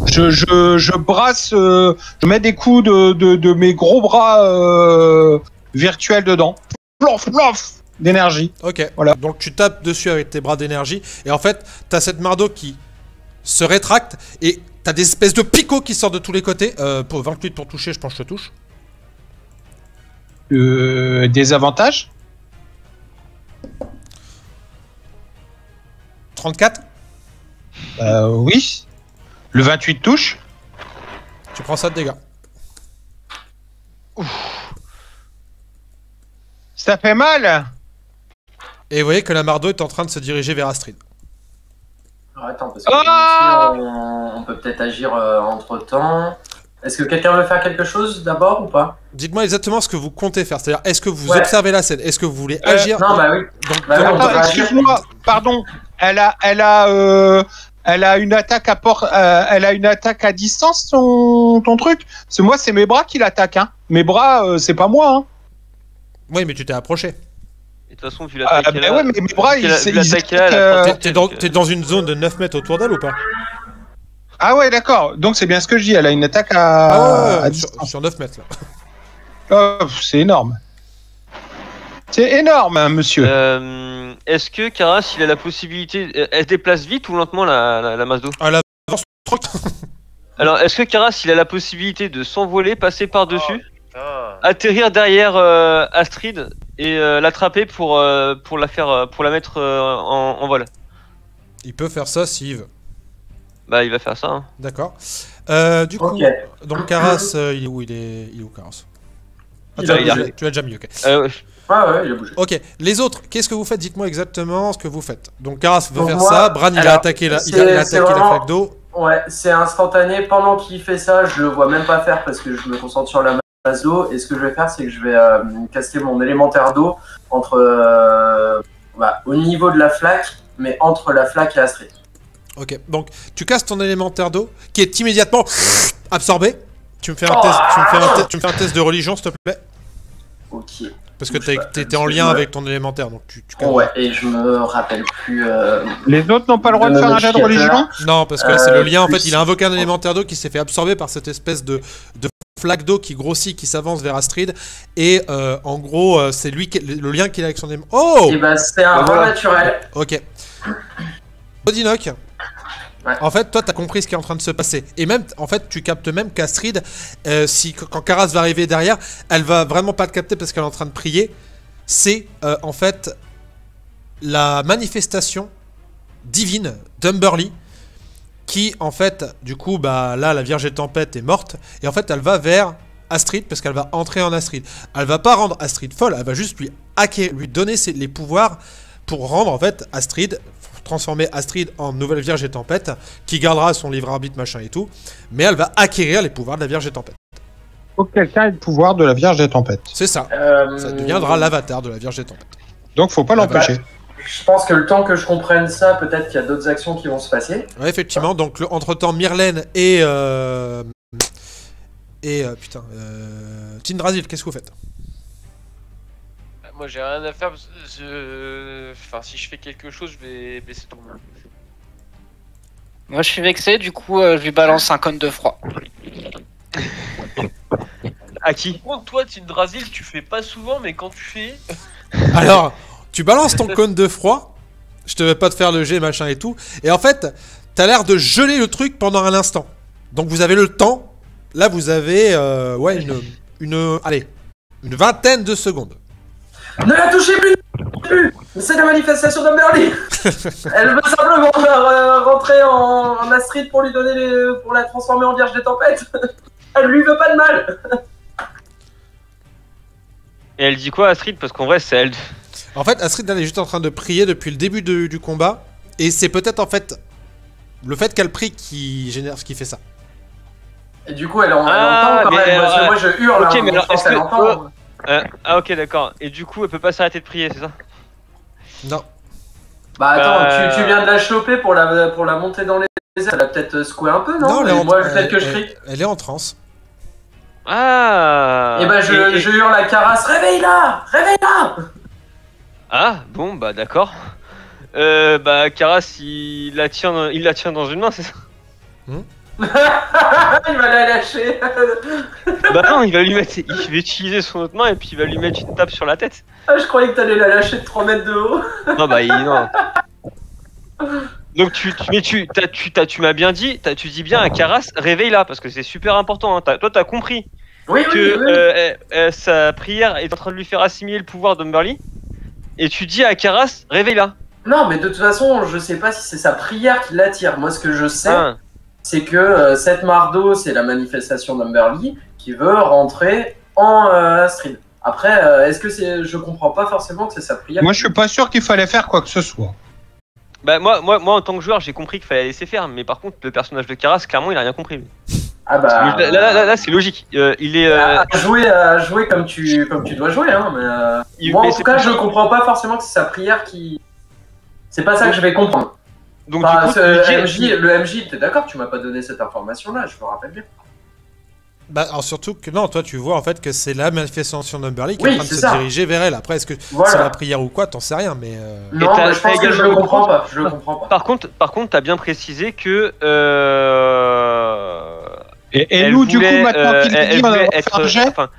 Je brasse, je mets des coups de mes gros bras virtuels dedans. Plof, plof. d'énergie. Ok, Voilà. donc tu tapes dessus avec tes bras d'énergie, et en fait, t'as cette mardeau qui se rétracte, et t'as des espèces de picots qui sortent de tous les côtés. Pour 28 pour toucher, je pense que je te touche. Des avantages. 34, Oui. Le 28 touche. tu prends ça de dégâts. Ça fait mal. Et vous voyez que la mardeau est en train de se diriger vers Astrid. Alors, attends, parce que on peut peut-être agir entre temps. Est-ce que quelqu'un veut faire quelque chose d'abord ou pas? Dites-moi exactement ce que vous comptez faire, c'est-à-dire est-ce que vous Ouais. observez la scène, est-ce que vous voulez agir Non, bah oui. donc, Bah, donc- on peut Attends, agir. excuse-moi, pardon. Elle a une attaque elle a une attaque à distance, ton truc. C'est moi, c'est mes bras qui l'attaquent. Hein. Mes bras, c'est pas moi. Hein. Oui, mais tu t'es approché. Et de toute façon, vu l'attaque qu'elle Mais a, ouais, mais mes bras, vu l'attaque qu'elle a, attaquent, elle a T'es dans une zone de 9 mètres autour d'elle ou pas? Ah ouais, d'accord. Donc c'est bien ce que je dis. Elle a une attaque Ah à ouais, distance. sur 9 mètres là. C'est énorme. C'est énorme, hein, monsieur. Est-ce que Karas, il a la possibilité. Elle se déplace vite ou lentement la masse d'eau? À l'avance, Alors, est-ce que Karas, il a la possibilité de s'envoler, passer par-dessus, Putain. atterrir derrière Astrid et l'attraper pour la mettre en vol? il peut faire ça s'il veut. Bah, il va faire ça. Hein. D'accord. Du coup, Ok. donc Karas, il est où? Il est où Karas? Ah, Il a bougé. tu l'as déjà mis, ok. Ouais, il a bougé. Ok, les autres, qu'est-ce que vous faites? Dites-moi exactement ce que vous faites. Donc Karas veut Donc faire moi, ça, Bran il a alors, attaqué il a c'est attaqué la vraiment- flaque d'eau. Ouais, c'est instantané. Pendant qu'il fait ça, je le vois même pas faire parce que je me concentre sur la masse d'eau. Et ce que je vais faire, c'est que je vais caster mon élémentaire d'eau entre au niveau de la flaque, mais entre la flaque et Astrid. Ok, donc tu casses ton élémentaire d'eau qui est immédiatement absorbé. Tu me fais un Oh. test, tu me fais un test de religion s'il te plaît, Ok. parce que Bouge pas, t'étais parce en que lien je me- avec ton élémentaire, donc tu casses. Ouais, et je me rappelle plus. Les autres n'ont pas le droit de faire un jet de religion. Non, parce que c'est le lien. En plus- fait, il a invoqué un élémentaire d'eau qui s'est fait absorber par cette espèce de flaque d'eau qui grossit, qui s'avance vers Astrid. Et en gros, c'est lui le lien qu'il a avec son élémentaire. Oh, Et bah, c'est un vent naturel. ok. Bodinoc. Ouais. En fait, toi, t'as compris ce qui est en train de se passer. Et même, en fait, tu captes même qu'Astrid, quand Karas va arriver derrière, elle va vraiment pas te capter parce qu'elle est en train de prier. C'est en fait la manifestation divine d'Umberly qui, en fait, du coup, bah là, la Vierge et Tempête est morte. Et en fait, elle va vers Astrid parce qu'elle va entrer en Astrid. Elle va pas rendre Astrid folle, elle va juste lui hacker, lui donner les pouvoirs pour rendre, en fait, Astrid, transformer Astrid en nouvelle Vierge et Tempête, qui gardera son livre arbitre, machin et tout, mais elle va acquérir les pouvoirs de la Vierge et Tempête. Faut que quelqu'un ait le pouvoir de la Vierge des Tempêtes. C'est ça. Ça deviendra l'avatar de la Vierge et Tempête. Donc faut pas l'empêcher. Je pense que le temps que je comprenne ça, peut-être qu'il y a d'autres actions qui vont se passer. Ouais, effectivement. Donc, entre-temps, Myrlène et... Tindrasil, qu'est-ce que vous faites? Moi j'ai rien à faire parce que enfin, si je fais quelque chose, je vais baisser ton monde. Moi je suis vexé, du coup je lui balance un cône de froid. À qui? Par contre, toi, Tindrasil, tu fais pas souvent, mais quand tu fais. Alors, tu balances ton cône de froid. Je te vais pas te faire le jet, machin et tout. Et en fait, t'as l'air de geler le truc pendant un instant. Donc, vous avez le temps. Là, vous avez une vingtaine de secondes. Ne la touchez plus. C'est la manifestation d'Umberly. Elle veut simplement rentrer en Astrid pour lui donner pour la transformer en Vierge des Tempêtes. Elle lui veut pas de mal. Et elle dit quoi, Astrid? Parce qu'en vrai, c'est elle. En fait, Astrid, elle est juste en train de prier depuis le début du combat. Et c'est peut-être, en fait, le fait qu'elle prie qui génère ce qui fait ça. Et du coup, elle entend quand mais même. Parce que alors, moi, je hurle. ok, hein, mais donc alors, je pense est-ce qu'elle que- entend. Ah, ok, d'accord. Et du coup, elle peut pas s'arrêter de prier, c'est ça? Non. Bah attends, tu viens de la choper pour la monter dans les airs. Ça l'a peut-être secoué un peu, non? elle est Et en- moi, le fait que je elle- crie. elle est en transe. Ah. Et bah je hurle à Karas, réveille-la. Réveille-la. Ah, bon, bah d'accord. Bah, Karas, il la tient dans une main, c'est ça? Il va la lâcher. Bah non, il va utiliser son autre main et puis il va lui mettre une tape sur la tête. Ah, je croyais que t'allais la lâcher de 3 mètres de haut. Non, bah non. Donc tu m'as bien dit, tu dis bien à Karas, réveille-la, parce que c'est super important. Hein. Toi, t'as compris Oui, que sa prière est en train de lui faire assimiler le pouvoir d'Umberly. Et tu dis à Karas, réveille-la. Non, mais de toute façon, je sais pas si c'est sa prière qui l'attire. Moi, ce que je sais, c'est que cette Mardo, c'est la manifestation d'Umberly qui veut rentrer en Astrid. Après, est-ce que c'est... Je comprends pas forcément que c'est sa prière. Moi, je suis pas sûr qu'il fallait faire quoi que ce soit. Bah moi en tant que joueur, j'ai compris qu'il fallait laisser faire, mais par contre, le personnage de Karas, clairement, il a rien compris. Lui. Ah bah... Là, c'est logique. Il est... À jouer comme tu dois jouer, hein, mais... moi, en tout cas, je comprends pas forcément que c'est sa prière qui... C'est pas ça que je vais comprendre. Donc, enfin, du coup, le MJ, t'es d'accord, tu m'as pas donné cette information-là, je me rappelle bien. Bah, alors surtout que non, toi tu vois en fait que c'est la manifestation d'Umberly qui Oui, est en train de se diriger vers elle. Après, est-ce que c'est la prière ou quoi, t'en sais rien, mais. Non, mais je pense que je le comprends pas. Je le comprends pas. Par contre, t'as bien précisé que. Et nous, du coup, maintenant qu'il est dit, on va faire un jet. Enfin,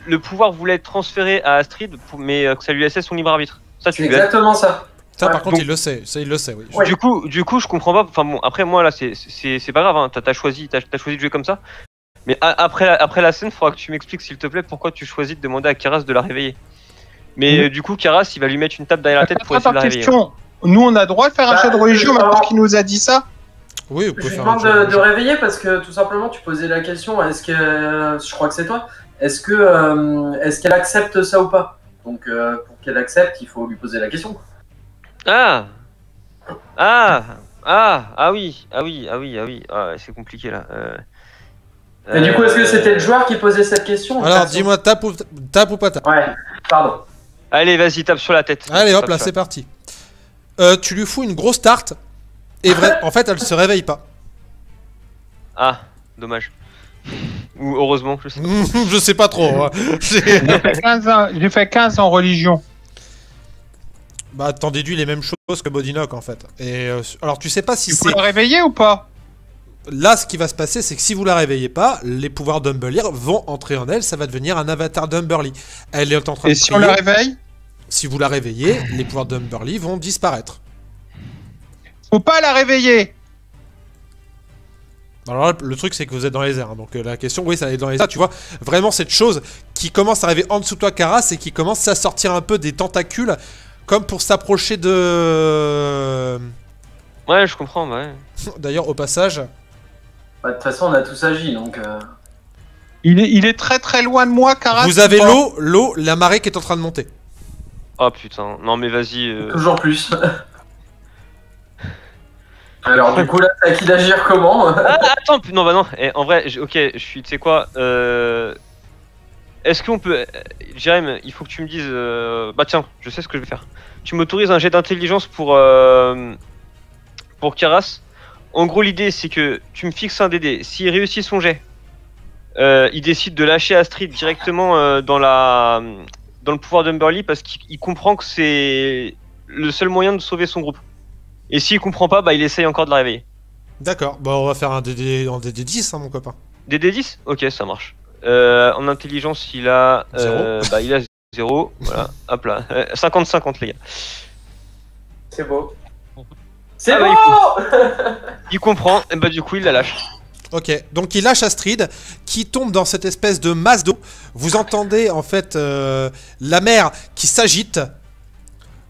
le pouvoir voulait être transféré à Astrid, mais que ça lui laissait son libre arbitre. Ça, c'est exactement ça. Ça, par contre, il le sait. Ça, il le sait, oui. Ouais. Du coup, je comprends pas. Enfin bon, après moi là, c'est pas grave. Hein. T'as choisi de jouer comme ça. Mais après la scène, il faudra que tu m'expliques, s'il te plaît, pourquoi tu choisis de demander à Karas de la réveiller. Mais du coup, Karas, il va lui mettre une tape derrière la tête pour essayer de la réveiller. Nous, on a droit de faire un jet de religion maintenant qu'il nous a dit ça? Oui, vous pouvez je faire demande de réveiller parce que tout simplement, tu posais la question, est-ce que... Je crois que c'est toi. Est-ce qu'elle accepte ça ou pas? Donc, pour qu'elle accepte, il faut lui poser la question. Oui, c'est compliqué là. Et du coup, est-ce que c'était le joueur qui posait cette question? Alors, dis-moi, tape ou pas tape? Ouais, pardon. Allez, vas-y, tape sur la tête. Allez, hop là, c'est parti. Tu lui fous une grosse tarte, et en fait, elle se réveille pas. Ah, dommage. Ou heureusement, je sais pas. Je sais pas trop. Hein. J'ai fait 15 en religion. Bah, t'en déduis les mêmes choses que Bodinock en fait. Et alors, tu sais pas si c'est. Tu peux la réveiller ou pas? Là, ce qui va se passer, c'est que si vous la réveillez pas, les pouvoirs d'Umberly vont entrer en elle, ça va devenir un avatar d'Umberly. Elle est en train de Et si on la réveille? Si vous la réveillez, les pouvoirs d'Umberly vont disparaître. Faut pas la réveiller! Alors là, le truc, c'est que vous êtes dans les airs. Hein, donc la question, oui, ça est dans les airs. Tu vois, vraiment cette chose qui commence à arriver en dessous de toi, Karas, et qui commence à sortir un peu des tentacules, comme pour s'approcher de... Ouais, je comprends, ouais. D'ailleurs, au passage... Bah, de toute façon, on a tous agi, donc... Il est très très loin de moi, Karas. Vous avez l'eau, la marée qui est en train de monter. Oh putain, non mais vas-y... Toujours plus. Alors du coup là, t'as qui d'agir comment? Attends, non bah non, en vrai, ok, je suis, tu sais quoi, est-ce qu'on peut... Jérém, il faut que tu me dises... Bah tiens, je sais ce que je vais faire. Tu m'autorises un jet d'intelligence pour Karas. En gros, l'idée, c'est que tu me fixes un DD. S'il réussit son jet, il décide de lâcher Astrid directement dans le pouvoir d'Umberly parce qu'il comprend que c'est le seul moyen de sauver son groupe. Et s'il comprend pas, bah il essaye encore de la réveiller. D'accord, bah on va faire un DD en DD 10, hein, mon copain. DD 10 ? Ok, ça marche. En intelligence, il a... 0. Bah il a 0, voilà, hop là. 50-50 les gars. C'est beau. C'est bah, beau. Il comprend, et bah du coup il la lâche. Ok, donc il lâche Astrid, qui tombe dans cette espèce de masse d'eau. Vous entendez en fait la mer qui s'agite.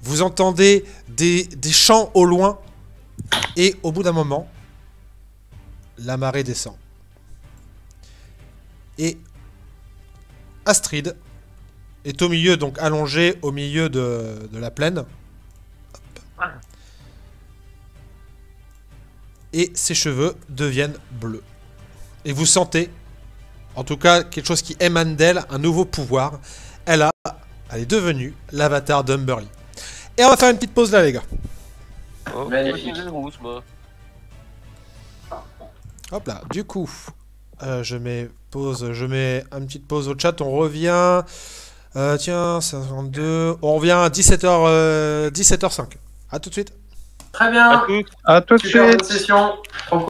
Vous entendez des chants au loin. Et au bout d'un moment, la marée descend. Et Astrid est au milieu, donc allongée au milieu de la plaine. Hop. Et ses cheveux deviennent bleus. Et vous sentez, en tout cas, quelque chose qui émane d'elle, un nouveau pouvoir. Elle est devenue l'avatar d'Umberly. Et on va faire une petite pause là, les gars. Oh, Magnifique. Hop là, du coup, je mets une petite pause au chat, on revient... tiens, 52... On revient à 17h05. A tout de suite. Très bien. À tout de Super bonne suite. session. Trop cool.